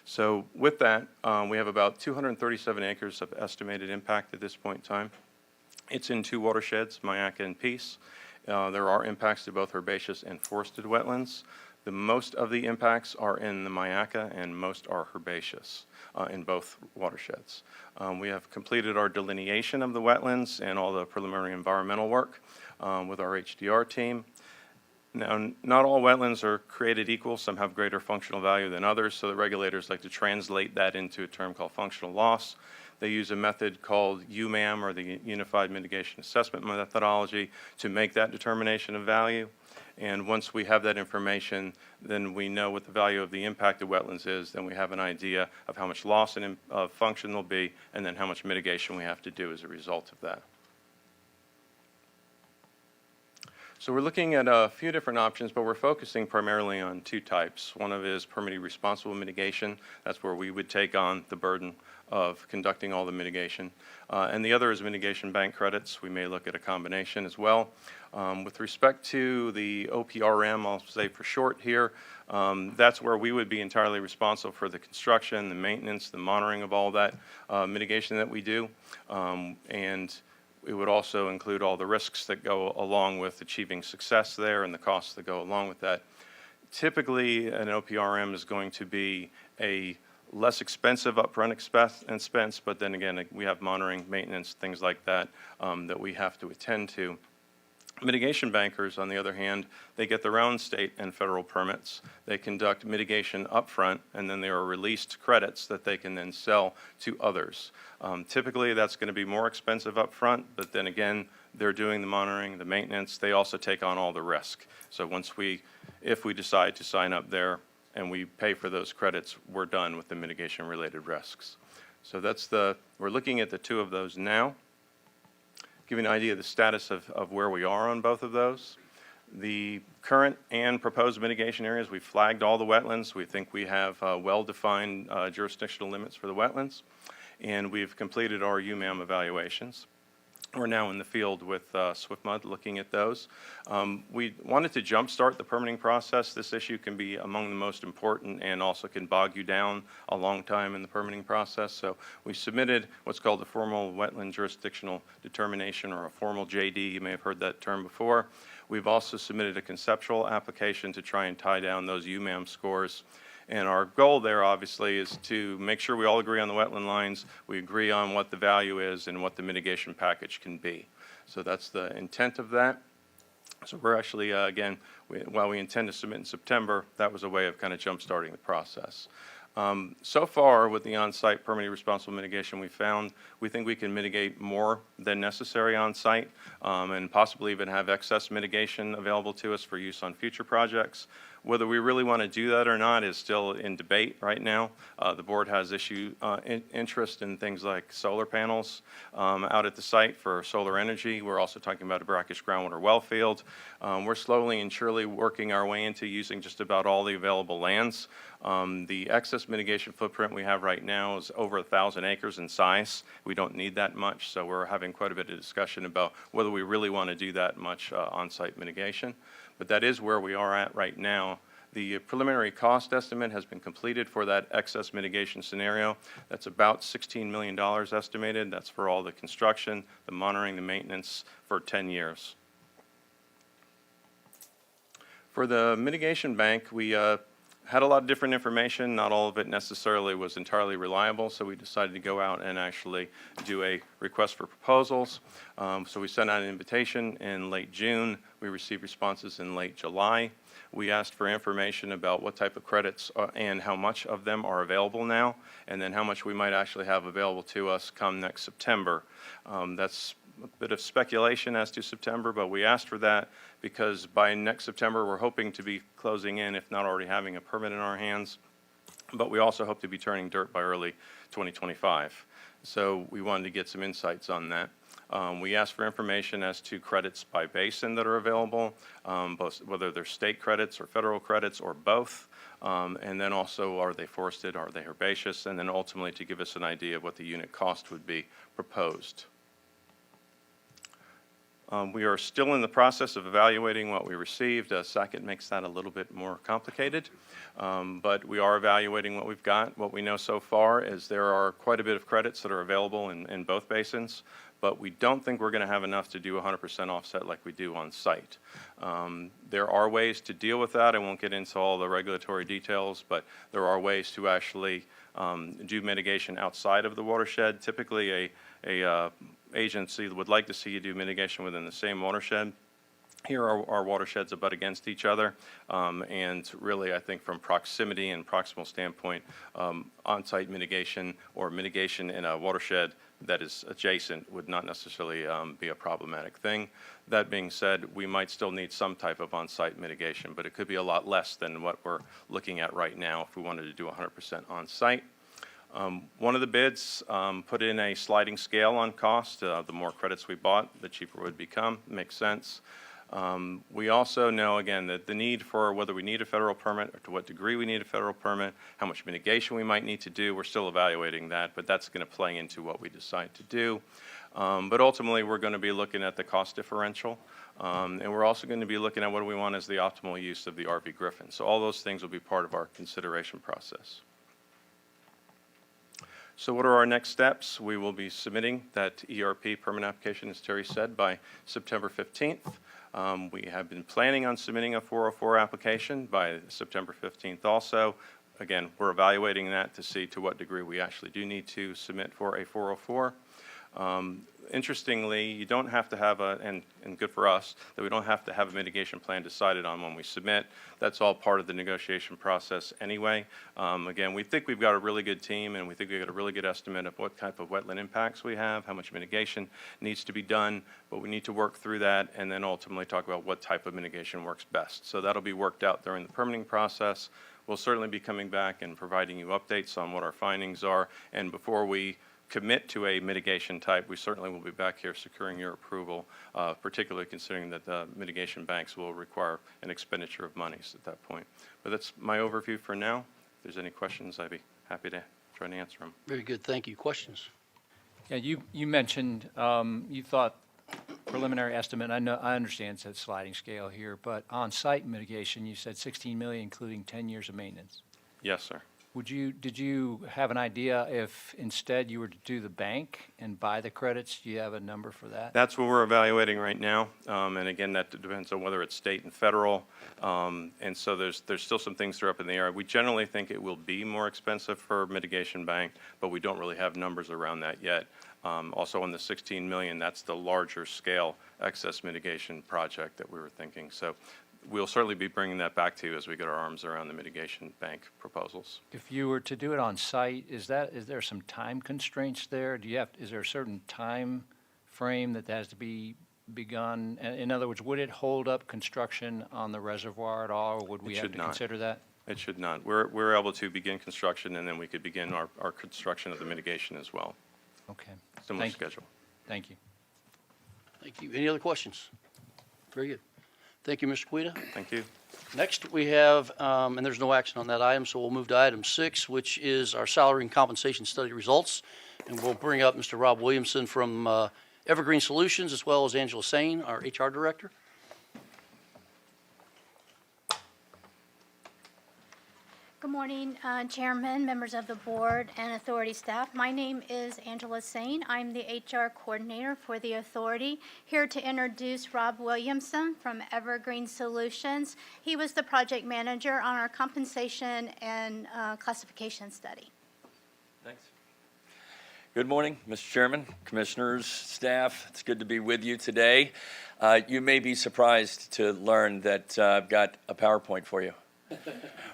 So with that, we have about 237 acres of estimated impact at this point in time. It's in 2 watersheds, Myakka and Peace. There are impacts to both herbaceous and forested wetlands. The most of the impacts are in the Myakka and most are herbaceous in both watersheds. We have completed our delineation of the wetlands and all the preliminary environmental work with our HDR team. Now, not all wetlands are created equal. Some have greater functional value than others, so the regulators like to translate that into a term called functional loss. They use a method called UMAM, or the Unified Mitigation Assessment Methodology, to make that determination of value. And once we have that information, then we know what the value of the impacted wetlands is, then we have an idea of how much loss of function will be, and then how much mitigation we have to do as a result of that. So we're looking at a few different options, but we're focusing primarily on two types. One of is permitting responsible mitigation. That's where we would take on the burden of conducting all the mitigation. And the other is mitigation bank credits. We may look at a combination as well. With respect to the OPRM, I'll say for short here, that's where we would be entirely responsible for the construction, the maintenance, the monitoring of all that mitigation that we do. And it would also include all the risks that go along with achieving success there and the costs that go along with that. Typically, an OPRM is going to be a less expensive upfront expense, but then again, we have monitoring, maintenance, things like that that we have to attend to. Mitigation bankers, on the other hand, they get their own state and federal permits. They conduct mitigation upfront, and then there are released credits that they can then sell to others. Typically, that's going to be more expensive upfront, but then again, they're doing the monitoring, the maintenance. They also take on all the risk. So if we decide to sign up there and we pay for those credits, we're done with the mitigation-related risks. So we're looking at the two of those now. Give you an idea of the status of where we are on both of those. The current and proposed mitigation areas, we flagged all the wetlands. We think we have well-defined jurisdictional limits for the wetlands, and we've completed our UMAM evaluations. We're now in the field with SwiftMud looking at those. We wanted to jumpstart the permitting process. This issue can be among the most important and also can bog you down a long time in the permitting process. So we submitted what's called a formal wetland jurisdictional determination, or a formal JD. You may have heard that term before. We've also submitted a conceptual application to try and tie down those UMAM scores. And our goal there, obviously, is to make sure we all agree on the wetland lines, we agree on what the value is and what the mitigation package can be. So that's the intent of that. So we're actually, again, while we intend to submit in September, that was a way of kind of jump-starting the process. So far, with the on-site permitting responsible mitigation we think we can mitigate more than necessary on-site, and possibly even have excess mitigation available to us for use on future projects. Whether we really want to do that or not is still in debate right now. The board has interest in things like solar panels out at the site for solar energy. We're also talking about a brackish groundwater well field. We're slowly and surely working our way into using just about all the available lands. The excess mitigation footprint we have right now is over 1,000 acres in size. We don't need that much, so we're having quite a bit of discussion about whether we really want to do that much on-site mitigation. But that is where we are at right now. The preliminary cost estimate has been completed for that excess mitigation scenario. That's about $16 million estimated. That's for all the construction, the monitoring, the maintenance for 10 years. For the mitigation bank, we had a lot of different information. Not all of it necessarily was entirely reliable, so we decided to go out and actually do a request for proposals. So we sent out an invitation in late June. We received responses in late July. We asked for information about what type of credits and how much of them are available now, and then how much we might actually have available to us come next September. That's a bit of speculation as to September, but we asked for that because by next September, we're hoping to be closing in, if not already having a permit in our hands. But we also hope to be turning dirt by early 2025. So we wanted to get some insights on that. We asked for information as to credits by basin that are available, whether they're state credits or federal credits or both. And then also, are they forested, are they herbaceous? And then ultimately to give us an idea of what the unit cost would be proposed. We are still in the process of evaluating what we received. SACIT makes that a little bit more complicated, but we are evaluating what we've got. What we know so far is there are quite a bit of credits that are available in both basins, but we don't think we're going to have enough to do 100% offset like we do on site. There are ways to deal with that. I won't get into all the regulatory details, but there are ways to actually do mitigation outside of the watershed. Typically, a agency would like to see you do mitigation within the same watershed. Here, our watersheds abut against each other, and really, I think from proximity and proximal standpoint, on-site mitigation or mitigation in a watershed that is adjacent would not necessarily be a problematic thing. That being said, we might still need some type of on-site mitigation, but it could be a lot less than what we're looking at right now if we wanted to do 100% on-site. One of the bids put in a sliding scale on cost. The more credits we bought, the cheaper it would become. Makes sense. We also know, again, that the need for whether we need a federal permit or to what degree we need a federal permit, how much mitigation we might need to do, we're still evaluating that, but that's going to play into what we decide to do. But ultimately, we're going to be looking at the cost differential, and we're also going to be looking at what do we want as the optimal use of the RV Griffin. So all those things will be part of our consideration process. So what are our next steps? We will be submitting that ERP permit application, as Terry said, by September 15th. We have been planning on submitting a 404 application by September 15th also. Again, we're evaluating that to see to what degree we actually do need to submit for a 404. Interestingly, you don't have to have and good for us, that we don't have to have a mitigation plan decided on when we submit. That's all part of the negotiation process anyway. Again, we think we've got a really good team, and we think we've got a really good estimate of what type of wetland impacts we have, how much mitigation needs to be done, but we need to work through that and then ultimately talk about what type of mitigation works best. So that'll be worked out during the permitting process. We'll certainly be coming back and providing you updates on what our findings are, and before we commit to a mitigation type, we certainly will be back here securing your approval, particularly considering that the mitigation banks will require an expenditure of monies at that point. But that's my overview for now. If there's any questions, I'd be happy to try to answer them. Very good, thank you. Questions? Yeah, you mentioned you thought preliminary estimate. I understand it's a sliding scale here, but on-site mitigation, you said 16 million, including 10 years of maintenance. Yes, sir. Did you have an idea if instead you were to do the bank and buy the credits? Do you have a number for that? That's what we're evaluating right now, and again, that depends on whether it's state and federal, and so there's still some things that are up in the air. We generally think it will be more expensive for mitigation bank, but we don't really have numbers around that yet. Also on the 16 million, that's the larger scale excess mitigation project that we were thinking. So we'll certainly be bringing that back to you as we get our arms around the mitigation bank proposals. If you were to do it on site, is there some time constraints there? Is there a certain time frame that has to be begun? In other words, would it hold up construction on the reservoir at all, or would we have to consider that? It should not. We're able to begin construction, and then we could begin our construction of the mitigation as well. Okay. Similar schedule. Thank you. Thank you. Any other questions? Very good. Thank you, Mr. Quita. Thank you. Next, we have, and there's no action on that item, so we'll move to item 6, which is our salary and compensation study results. And we'll bring up Mr. Rob Williamson from Evergreen Solutions, as well as Angela Sane, our HR director. Good morning, Chairman, members of the board, and authority staff. My name is Angela Sane. I'm the HR coordinator for the authority, here to introduce Rob Williamson from Evergreen Solutions. He was the project manager on our compensation and classification study. Thanks. Good morning, Mr. Chairman, commissioners, staff. It's good to be with you today. You may be surprised to learn that I've got a PowerPoint for you.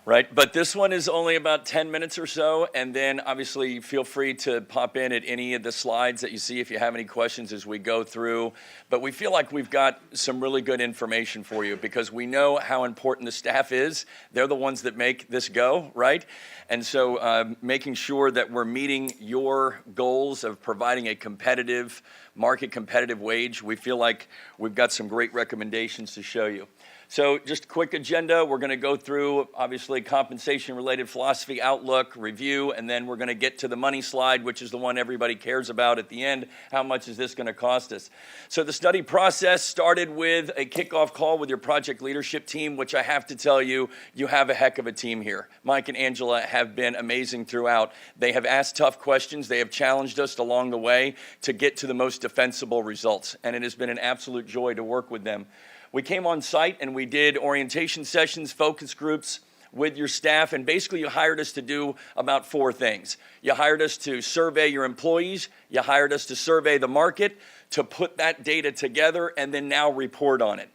Right, but this one is only about 10 minutes or so, and then obviously feel free to pop in at any of the slides that you see if you have any questions as we go through. But we feel like we've got some really good information for you because we know how important the staff is. They're the ones that make this go, right? And so making sure that we're meeting your goals of providing a competitive, market competitive wage, we feel like we've got some great recommendations to show you. So just a quick agenda. We're going to go through, obviously, compensation-related philosophy, outlook, review, and then we're going to get to the money slide, which is the one everybody cares about at the end. How much is this going to cost us? So the study process started with a kickoff call with your project leadership team, which I have to tell you, you have a heck of a team here. Mike and Angela have been amazing throughout. They have asked tough questions. They have challenged us along the way to get to the most defensible results, and it has been an absolute joy to work with them. We came on site and we did orientation sessions, focus groups with your staff, and basically you hired us to do about 4 things. You hired us to survey your employees, you hired us to survey the market, to put that data together, and then now report on it.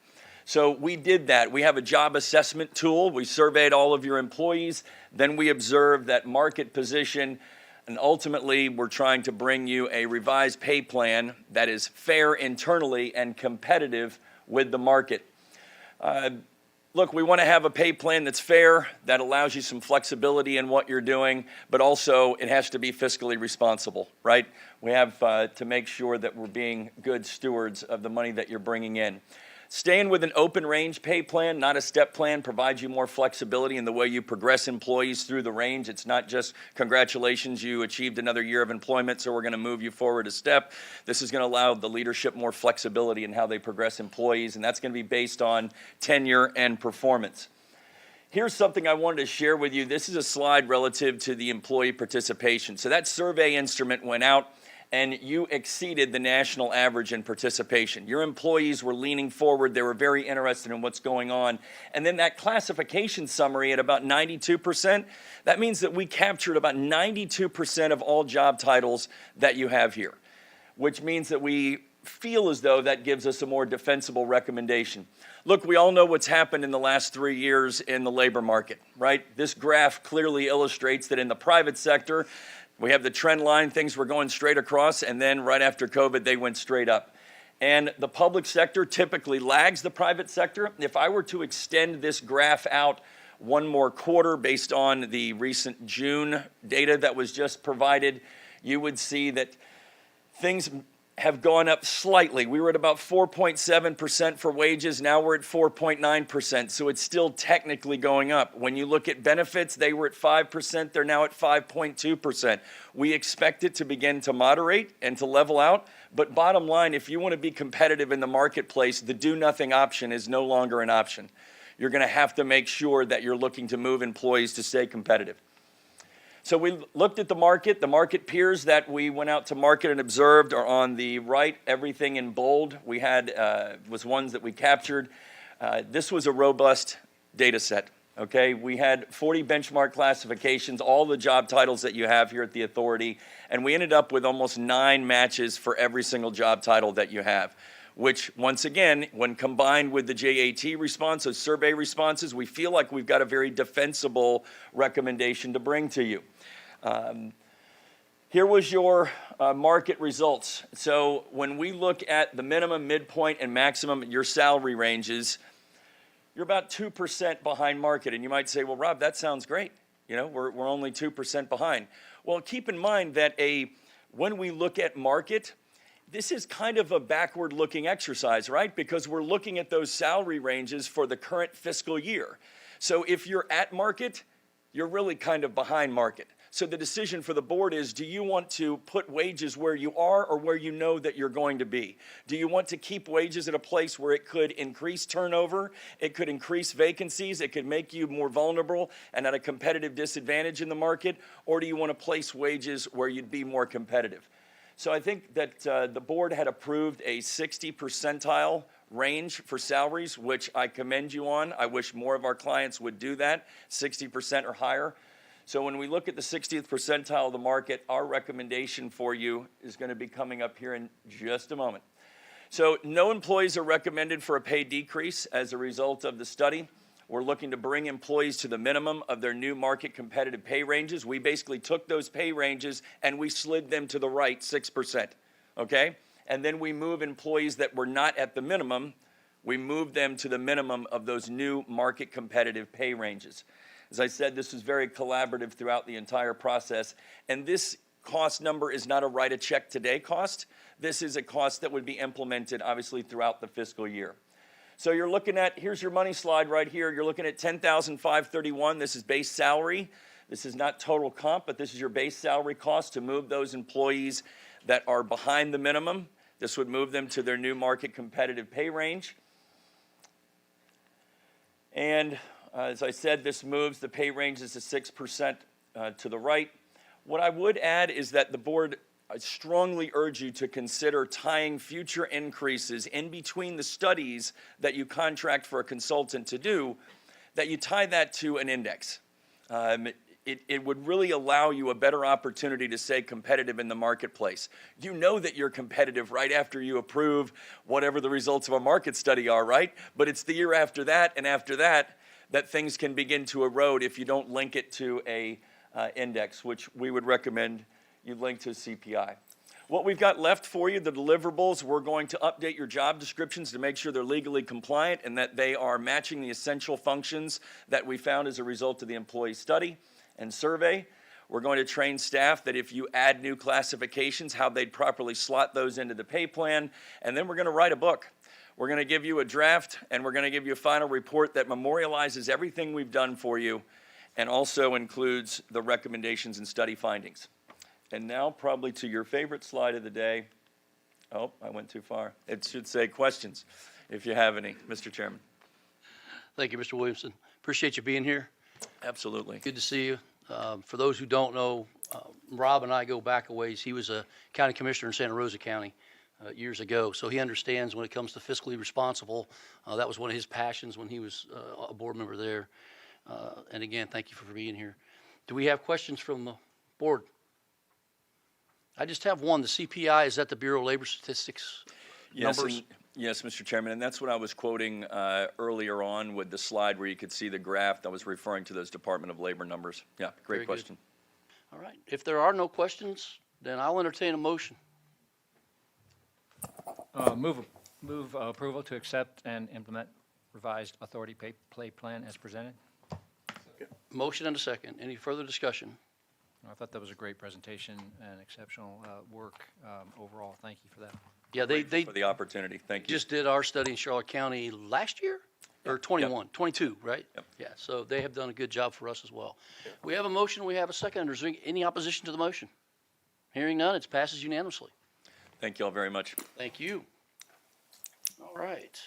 So we did that. We have a job assessment tool. We surveyed all of your employees, then we observed that market position, and ultimately we're trying to bring you a revised pay plan that is fair internally and competitive with the market. Look, we want to have a pay plan that's fair, that allows you some flexibility in what you're doing, but also it has to be fiscally responsible, right? We have to make sure that we're being good stewards of the money that you're bringing in. Staying with an open range pay plan, not a step plan, provides you more flexibility in the way you progress employees through the range. It's not just congratulations, you achieved another year of employment, so we're going to move you forward a step. This is going to allow the leadership more flexibility in how they progress employees, and that's going to be based on tenure and performance. Here's something I wanted to share with you. This is a slide relative to the employee participation. So that survey instrument went out, and you exceeded the national average in participation. Your employees were leaning forward. They were very interested in what's going on. And then that classification summary at about 92%, that means that we captured about 92% of all job titles that you have here, which means that we feel as though that gives us a more defensible recommendation. Look, we all know what's happened in the last 3 years in the labor market, right? This graph clearly illustrates that in the private sector, we have the trend line, things were going straight across, and then right after COVID, they went straight up. And the public sector typically lags the private sector. If I were to extend this graph out one more quarter based on the recent June data that was just provided, you would see that things have gone up slightly. We were at about 4.7% for wages. Now we're at 4.9%. So it's still technically going up. When you look at benefits, they were at 5%. They're now at 5.2%. We expect it to begin to moderate and to level out. But bottom line, if you want to be competitive in the marketplace, the do-nothing option is no longer an option. You're going to have to make sure that you're looking to move employees to stay competitive. So we looked at the market. The market peers that we went out to market and observed are on the right. Everything in bold we had was ones that we captured. This was a robust data set, okay? We had 40 benchmark classifications, all the job titles that you have here at the authority, and we ended up with almost 9 matches for every single job title that you have, which, once again, when combined with the JAT response, those survey responses, we feel like we've got a very defensible recommendation to bring to you. Here was your market results. So when we look at the minimum, midpoint, and maximum, your salary ranges, you're about 2% behind market. And you might say, well, Rob, that sounds great. You know, we're only 2% behind. Well, keep in mind that when we look at market, this is kind of a backward-looking exercise, right? Because we're looking at those salary ranges for the current fiscal year. So if you're at market, you're really kind of behind market. So the decision for the board is, do you want to put wages where you are or where you know that you're going to be? Do you want to keep wages at a place where it could increase turnover, it could increase vacancies, it could make you more vulnerable and at a competitive disadvantage in the market? Or do you want to place wages where you'd be more competitive? So I think that the board had approved a 60 percentile range for salaries, which I commend you on. I wish more of our clients would do that, 60% or higher. So when we look at the 60th percentile of the market, our recommendation for you is going to be coming up here in just a moment. So no employees are recommended for a pay decrease as a result of the study. We're looking to bring employees to the minimum of their new market competitive pay ranges. We basically took those pay ranges and we slid them to the right 6%, okay? And then we move employees that were not at the minimum, we move them to the minimum of those new market competitive pay ranges. As I said, this was very collaborative throughout the entire process. And this cost number is not a write a check today cost. This is a cost that would be implemented, obviously, throughout the fiscal year. So you're looking at, here's your money slide right here. You're looking at $10,531. This is base salary. This is not total comp, but this is your base salary cost to move those employees that are behind the minimum. This would move them to their new market competitive pay range. And as I said, this moves the pay ranges to 6% to the right. What I would add is that the board, I strongly urge you to consider tying future increases in between the studies that you contract for a consultant to do, that you tie that to an index. It would really allow you a better opportunity to stay competitive in the marketplace. You know that you're competitive right after you approve whatever the results of a market study are, right? But it's the year after that and after that that things can begin to erode if you don't link it to a index, which we would recommend you link to CPI. What we've got left for you, the deliverables, we're going to update your job descriptions to make sure they're legally compliant and that they are matching the essential functions that we found as a result of the employee study and survey. We're going to train staff that if you add new classifications, how they'd properly slot those into the pay plan. And then we're going to write a book. We're going to give you a draft, and we're going to give you a final report that memorializes everything we've done for you and also includes the recommendations and study findings. And now probably to your favorite slide of the day. Oh, I went too far. It should say questions, if you have any, Mr. Chairman. Thank you, Mr. Williamson. Appreciate you being here. Absolutely. Good to see you. For those who don't know, Rob and I go back a ways. He was a county commissioner in Santa Rosa County years ago, so he understands when it comes to fiscally responsible. That was one of his passions when he was a board member there. And again, thank you for being here. Do we have questions from the board? I just have one. The CPI, is that the Bureau of Labor Statistics numbers? Yes, Mr. Chairman, and that's what I was quoting earlier on with the slide where you could see the graph that was referring to those Department of Labor numbers. Yeah, great Very question. Good. All right. If there are no questions, then I'll entertain a motion. Move approval to accept and implement revised authority pay plan as presented. Motion and a second. Any further discussion? I thought that was a great presentation and exceptional work overall. Thank you for that. Yeah, they For the opportunity, thank you. just did our study in Charlotte County last year, or 21, 22, right? Yep. Yeah, so they have done a good job for us as well. We have a motion, we have a second. Is there any opposition to the motion? Hearing none, it passes unanimously. Thank you all very much. Thank you. All right.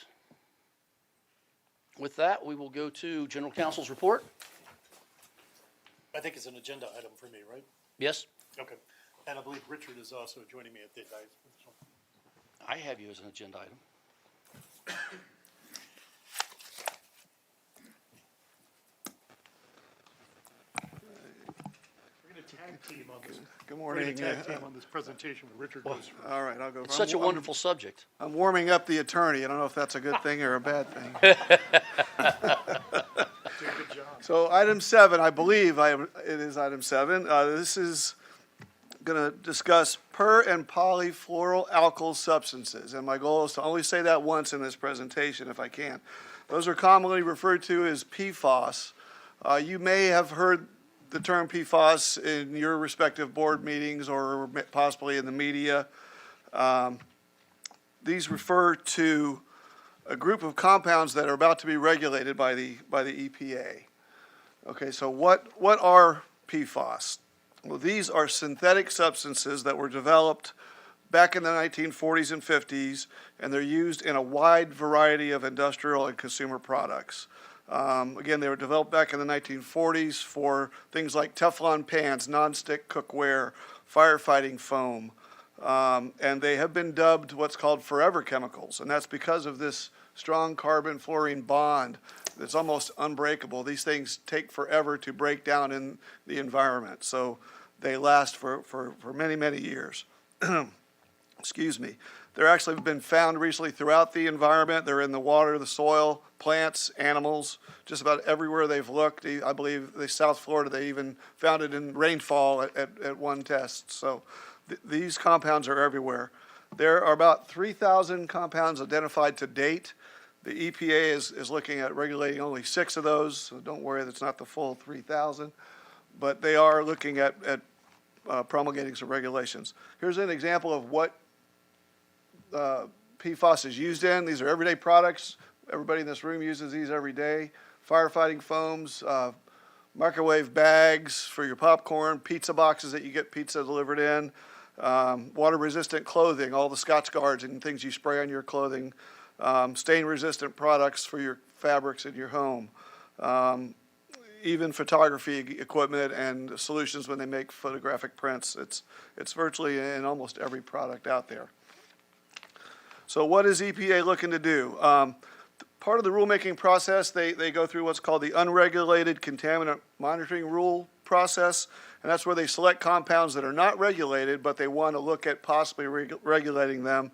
With that, we will go to General Counsel's report. I think it's an agenda item for me, right? Yes, Okay. And I believe Richard is also joining me at the dais. I have you as an agenda item. We're going to tag team on this. Good We're going morning. to tag team on this presentation when Richard goes through. All right, I'll go. It's such a wonderful subject. I'm warming up the attorney. I don't know if that's a good thing or a bad thing. Did a good job. So item 7, I believe it is item 7. This is going to discuss per and polyfluoroalkyl substances. And my goal is to only say that once in this presentation if I can. Those are commonly referred to as PFAS. You may have heard the term PFAS in your respective board meetings or possibly in the media. These refer to a group of compounds that are about to be regulated by the EPA. Okay, so what are PFAS? Well, these are synthetic substances that were developed back in the 1940s and 50s, and they're used in a wide variety of industrial and consumer products. Again, they were developed back in the 1940s for things like Teflon pans, nonstick cookware, firefighting foam, and they have been dubbed what's called forever chemicals, and that's because of this strong carbon-fluorine bond that's almost unbreakable. These things take forever to break down in the environment, so they last for many, many years. Excuse me. They're actually been found recently throughout the environment. They're in the water, the soil, plants, animals, just about everywhere they've looked. I believe South Florida, they even found it in rainfall at one test. So these compounds are everywhere. There are about 3,000 compounds identified to date. The EPA is looking at regulating only 6 of those, so don't worry, that's not the full 3,000. But they are looking at promulgating some regulations. Here's an example of what PFAS is used in. These are everyday products. Everybody in this room uses these every day. Firefighting foams, microwave bags for your popcorn, pizza boxes that you get pizza delivered in, water-resistant clothing, all the Scotch Guards and things you spray on your clothing, stain-resistant products for your fabrics in your home, even photography equipment and solutions when they make photographic prints. It's virtually in almost every product out there. So what is EPA looking to do? Part of the rulemaking process, they go through what's called the unregulated contaminant monitoring rule process, and that's where they select compounds that are not regulated, but they want to look at possibly regulating them.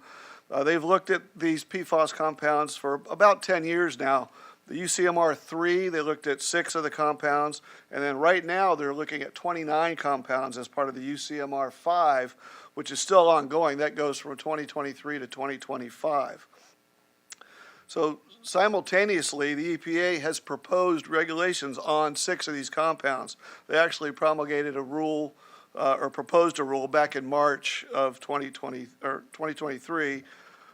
They've looked at these PFAS compounds for about 10 years now. The UCMR 3, they looked at 6 of the compounds, and then right now they're looking at 29 compounds as part of the UCMR 5, which is still ongoing. That goes from 2023 to 2025. So simultaneously, the EPA has proposed regulations on 6 of these compounds. They actually promulgated a rule or proposed a rule back in March of 2023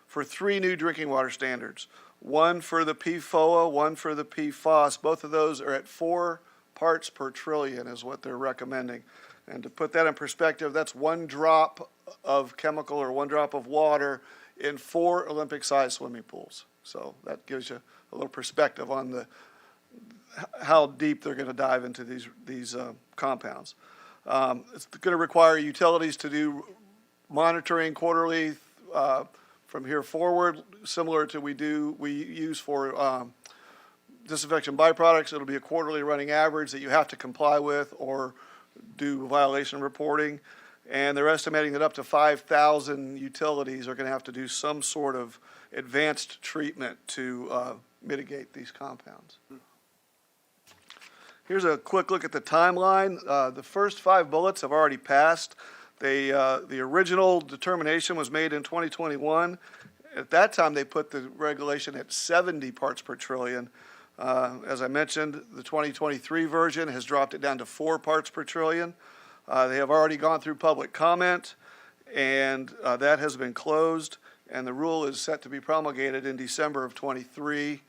for 3 new drinking water standards. One for the PFOA, one for the PFOS. Both of those are at 4 parts per trillion is what they're recommending. And to put that in perspective, that's 1 drop of chemical or 1 drop of water in 4 Olympic-sized swimming pools. So that gives you a little perspective on how deep they're going to dive into these compounds. It's going to require utilities to do monitoring quarterly from here forward, similar to we use for disinfection byproducts. It'll be a quarterly running average that you have to comply with or do violation reporting. And they're estimating that up to 5,000 utilities are going to have to do some sort of advanced treatment to mitigate these compounds. Here's a quick look at the timeline. The first 5 bullets have already passed. The original determination was made in 2021. At that time, they put the regulation at 70 parts per trillion. As I mentioned, the 2023 version has dropped it down to 4 parts per trillion. They have already gone through public comment, and that has been closed. And the rule is set to be promulgated in December of 23.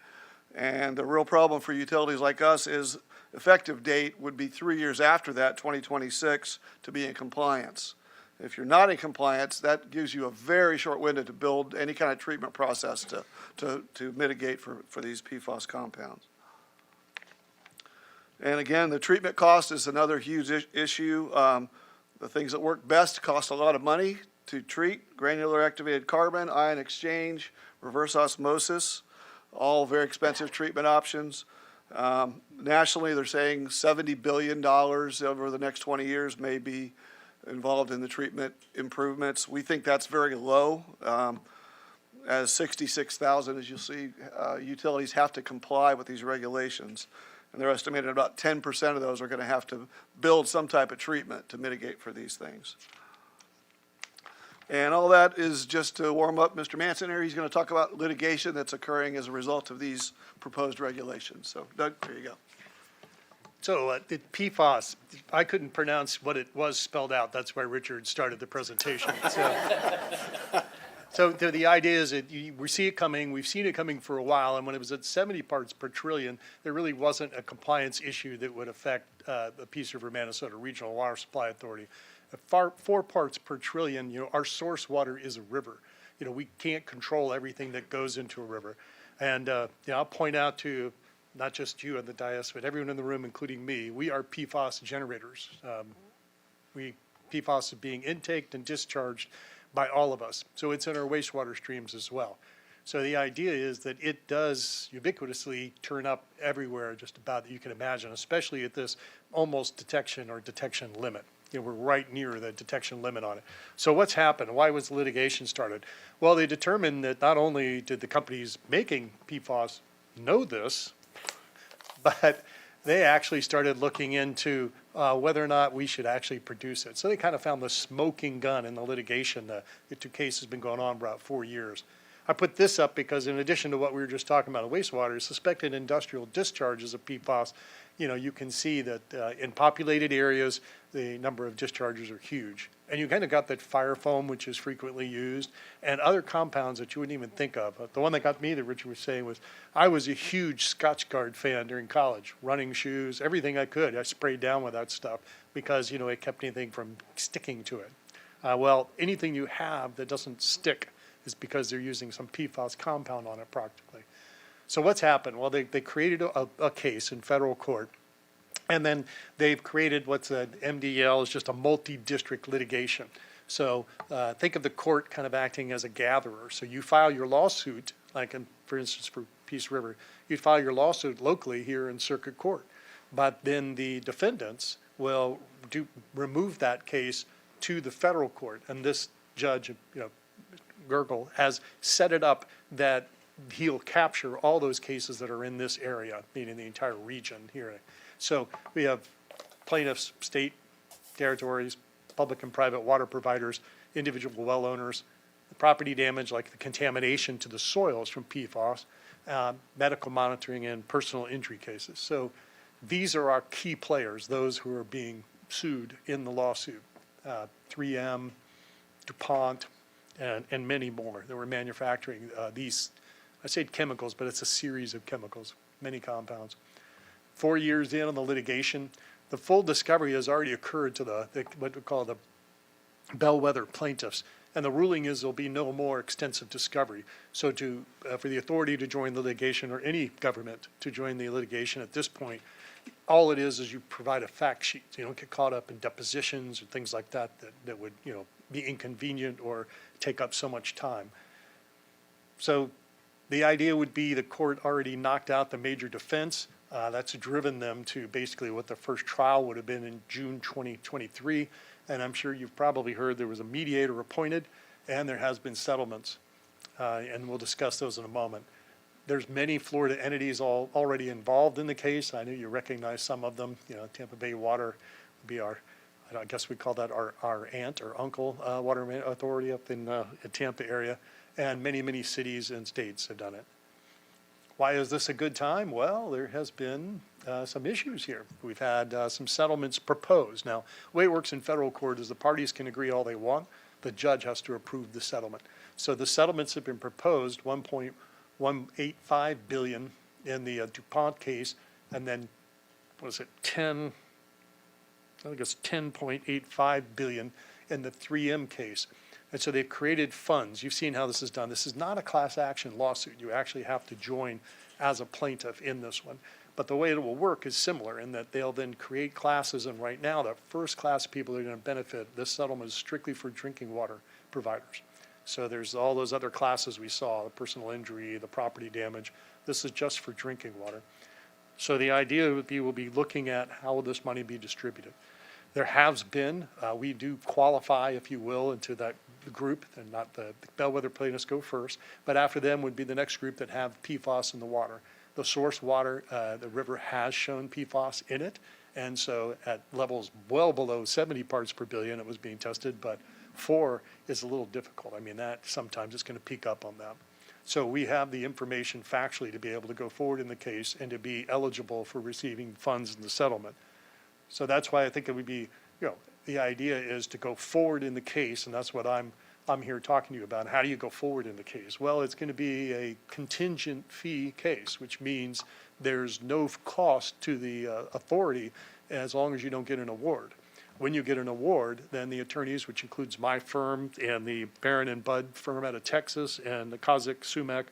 And the real problem for utilities like us is effective date would be 3 years after that, 2026, to be in compliance. If you're not in compliance, that gives you a very short window to build any kind of treatment process to mitigate for these PFAS compounds. And again, the treatment cost is another huge issue. The things that work best cost a lot of money to treat: granular activated carbon, ion exchange, reverse osmosis, all very expensive treatment options. Nationally, they're saying $70 billion over the next 20 years may be involved in the treatment improvements. We think that's very low, as 66,000, as you'll see, utilities have to comply with these regulations. And they're estimating about 10% of those are going to have to build some type of treatment to mitigate for these things. And all that is just to warm up Mr. Manson here. He's going to talk about litigation that's occurring as a result of these proposed regulations. So, Doug, there you go. So the PFAS, I couldn't pronounce what it was spelled out. That's why Richard started the presentation. So the idea is that we see it coming. We've seen it coming for a while. And when it was at 70 parts per trillion, there really wasn't a compliance issue that would affect the Peace River, Manasota Regional Water Supply Authority. At 4 parts per trillion, our source water is a river. We can't control everything that goes into a river. And I'll point out to not just you on the dais, but everyone in the room, including me, we are PFAS generators. PFAS is being intaked and discharged by all of us. So it's in our wastewater streams as well. So the idea is that it does ubiquitously turn up everywhere just about that you can imagine, especially at this almost detection or detection limit. We're right near the detection limit on it. So what's happened? Why was litigation started? Well, they determined that not only did the companies making PFAS know this, but they actually started looking into whether or not we should actually produce it. So they kind of found the smoking gun in the litigation. The 2 cases have been going on for about 4 years. I put this up because in addition to what we were just talking about in wastewater, suspected industrial discharges of PFAS, you can see that in populated areas, the number of discharges are huge. And you kind of got that fire foam, which is frequently used, and other compounds that you wouldn't even think of. The one that got me that Richard was saying was, I was a huge Scotchgard fan during college, running shoes, everything I could. I sprayed down with that stuff because, it kept anything from sticking to it. Well, anything you have that doesn't stick is because they're using some PFAS compound on it practically. So what's happened? Well, they created a case in federal court, and then they've created what's an MDL, is just a multi-district litigation. So think of the court kind of acting as a gatherer. So you file your lawsuit, like for instance for Peace River, you'd file your lawsuit locally here in circuit court. But then the defendants will remove that case to the federal court. And this judge, Gergel, has set it up that he'll capture all those cases that are in this area, meaning the entire region here. So we have plaintiffs, state, territories, public and private water providers, individual well owners, property damage like the contamination to the soils from PFAS, medical monitoring, and personal injury cases. So these are our key players, those who are being sued in the lawsuit. 3M, DuPont, and many more that were manufacturing these, I said chemicals, but it's a series of chemicals, many compounds. 4 years in on the litigation, the full discovery has already occurred to what we call the bellwether plaintiffs. And the ruling is there'll be no more extensive discovery. So for the authority to join the litigation, or any government to join the litigation at this point, all it is you provide a fact sheet. You don't get caught up in depositions or things like that would be inconvenient or take up so much time. So the idea would be the court already knocked out the major defense. That's driven them to basically what the first trial would have been in June 2023. And I'm sure you've probably heard there was a mediator appointed, and there has been settlements. And we'll discuss those in a moment. There's many Florida entities already involved in the case. I know you recognize some of them. Tampa Bay Water would be I guess we call that our aunt or uncle water authority up in the Tampa area. And many, many cities and states have done it. Why is this a good time? Well, there has been some issues here. We've had some settlements proposed. Now, the way it works in federal court is the parties can agree all they want. The judge has to approve the settlement. So the settlements have been proposed, $1.185 billion in the DuPont case, and then, I think it's $10.85 billion in the 3M case. And so they've created funds. You've seen how this is done. This is not a class action lawsuit. You actually have to join as a plaintiff in this one. But the way it will work is similar in that they'll then create classes. And right now, the first class of people that are going to benefit, this settlement is strictly for drinking water providers. So there's all those other classes we saw, the personal injury, the property damage. This is just for drinking water. So the idea would be we'll be looking at how will this money be distributed. There has been, we do qualify, if you will, into that group, and not the bellwether plaintiffs go first, but after them would be the next group that have PFAS in the water. The source water, the river has shown PFAS in it, and so at levels well below 70 parts per billion it was being tested, but 4 is a little difficult. I mean, that sometimes it's going to peak up on that. So we have the information factually to be able to go forward in the case and to be eligible for receiving funds in the settlement. So that's why I think it would be, the idea is to go forward in the case, and that's what I'm here talking to you about. How do you go forward in the case? Well, it's going to be a contingent fee case, which means there's no cost to the authority as long as you don't get an award. When you get an award, then the attorneys, which includes my firm and the Barron and Budd firm out of Texas and the Kazakh Sumac,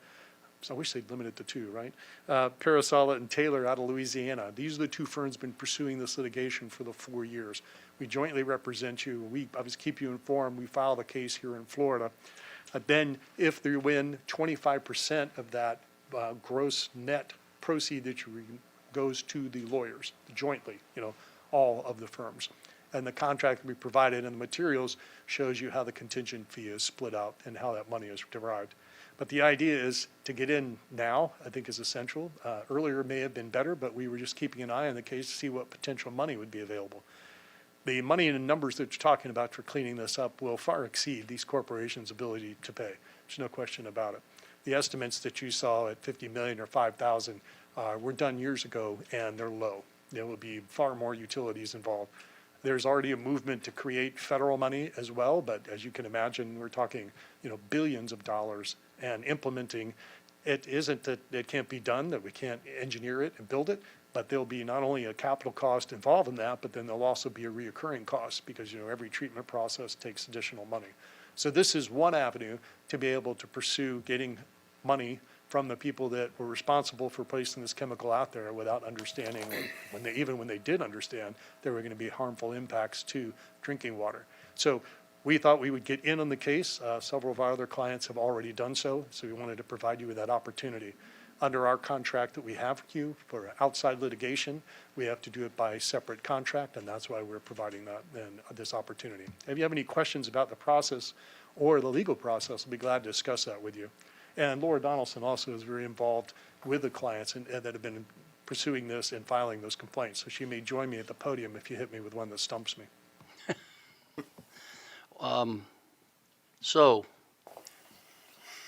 so I wish they'd limit it to 2, right? Parasala and Taylor out of Louisiana. These are the 2 firms been pursuing this litigation for the 4 years. We jointly represent you. We obviously keep you informed. We file the case here in Florida. Then if they win, 25% of that gross net proceed that goes to the lawyers jointly, all of the firms. And the contract we provided and the materials shows you how the contingent fee is split out and how that money is derived. But the idea is to get in now, I think, is essential. Earlier may have been better, but we were just keeping an eye on the case to see what potential money would be available. The money and the numbers that you're talking about for cleaning this up will far exceed these corporations' ability to pay. There's no question about it. the estimates that you saw at 50 million or 5,000 were done years ago, and they're low. There will be far more utilities involved. There's already a movement to create federal money as well, but as you can imagine, we're talking, billions of dollars, and implementing it isn't that it can't be done, that we can't engineer it and build it, but there'll be not only a capital cost involved in that, but then there'll also be a reoccurring cost because, every treatment process takes additional money. So this is one avenue to be able to pursue getting money from the people that were responsible for placing this chemical out there without understanding, even when they did understand, there were going to be harmful impacts to drinking water. So we thought we would get in on the case. Several of our other clients have already done so we wanted to provide you with that opportunity. Under our contract that we have with you for outside litigation, we have to do it by separate contract, and that's why we're providing this opportunity. If you have any questions about the process or the legal process, I'll be glad to discuss that with you. And Laura Donaldson also is very involved with the clients and that have been pursuing this and filing those complaints. So she may join me at the podium if you hit me with one that stumps me. So,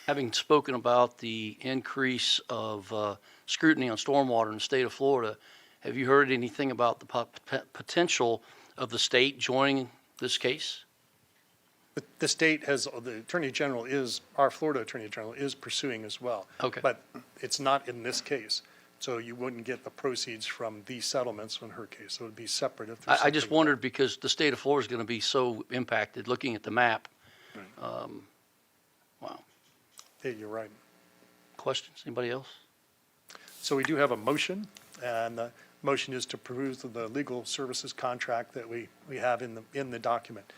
having spoken about the increase of scrutiny on stormwater in the state of Florida, have you heard anything about the potential of the state joining this case? The state has, the Attorney General our Florida Attorney General is pursuing as well. Okay. But it's not in this case. So you wouldn't get the proceeds from these settlements in her case. So it would be separate if there's I just something- wondered because the state of Florida is going to be so impacted, looking at the map. Wow. Yeah, you're right. Questions? Anybody else? So we do have a motion, and the motion is to peruse the legal services contract that we have in the document,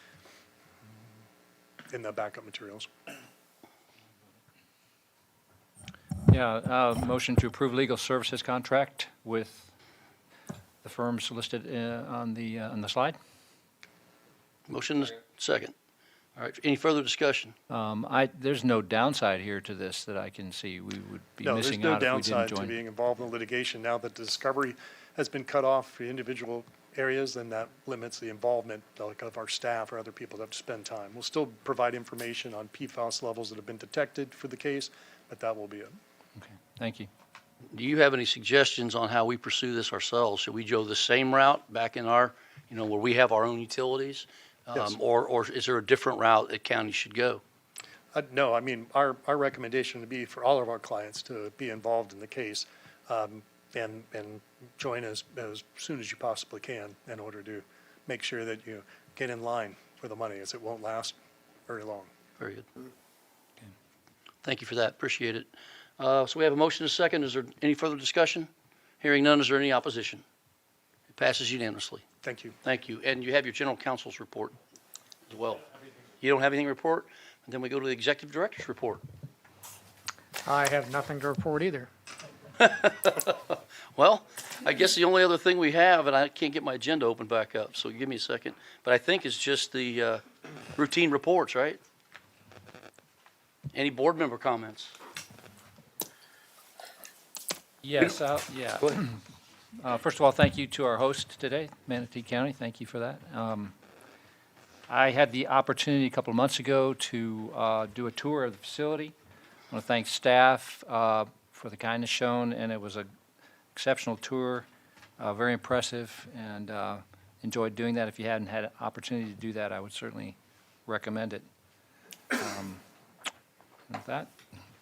in the backup materials. Yeah, motion to approve legal services contract with the firms listed on the slide. Motion is second. All right, any further discussion? There's no downside here to this that I can see. We would be No, there's missing no out if we didn't downside to join. being involved in litigation. Now that the discovery has been cut off for individual areas, then that limits the involvement of our staff or other people that have to spend time. We'll still provide information on PFAS levels that have been detected for the case, but that will be it. Okay, thank you. Do you have any suggestions on how we pursue this ourselves? Should we go the same route back in our, where we have our own utilities? Yes. Or is there a different route that county should go? No, I mean, our recommendation would be for all of our clients to be involved in the case and join as soon as you possibly can in order to make sure that you get in line for the money, as it won't last very long. Very good. Okay. Thank you for that. Appreciate it. So we have a motion and a second. Is there any further discussion? Hearing none, is there any opposition? It passes unanimously. Thank you. Thank you. And you have your general counsel's report as well. You don't have anything to report? And then we go to the executive director's report. I have nothing to report either. Well, I guess the only other thing we have, and I can't get my agenda open back up, so give me a second, but I think it's just the routine reports, right? Any board member comments? Yes, yeah. First of all, thank you to our host today, Manatee County. Thank you for that. I had the opportunity a couple of months ago to do a tour of the facility. I want to thank staff for the kindness shown, and it was an exceptional tour, very impressive, and enjoyed doing that. If you hadn't had an opportunity to do that, I would certainly recommend it. With that,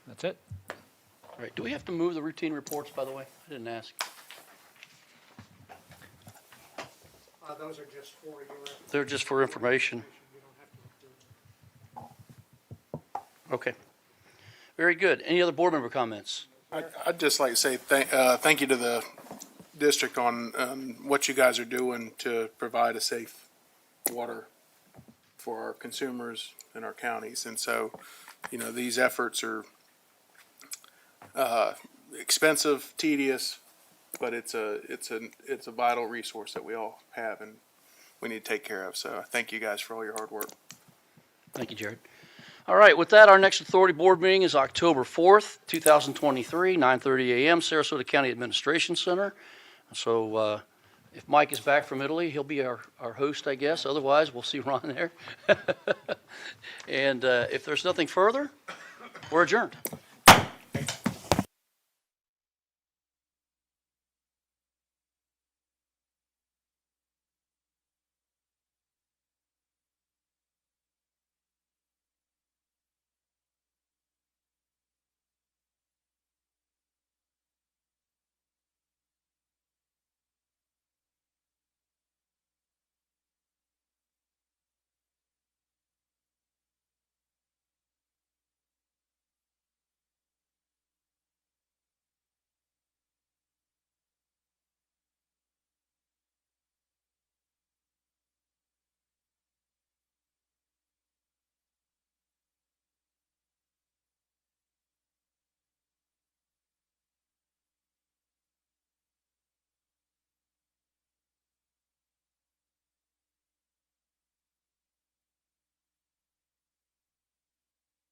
that's it. All right, do we have to move the routine reports, by the way? I didn't ask. Those are just for your. They're just for information. Okay. Very good. Any other board member comments? I'd just like to say thank you to the district on what you guys are doing to provide a safe water for our consumers and our counties. And so, these efforts are expensive, tedious, but it's a vital resource that we all have and we need to take care of. So thank you guys for all your hard work. Thank you, Jared. All right, with that, our next authority board meeting is October 4th, 2023, 9:30 a.m., Sarasota County Administration Center. So if Mike is back from Italy, he'll be our host, I guess. Otherwise, we'll see Ron there. And if there's nothing further, we're adjourned.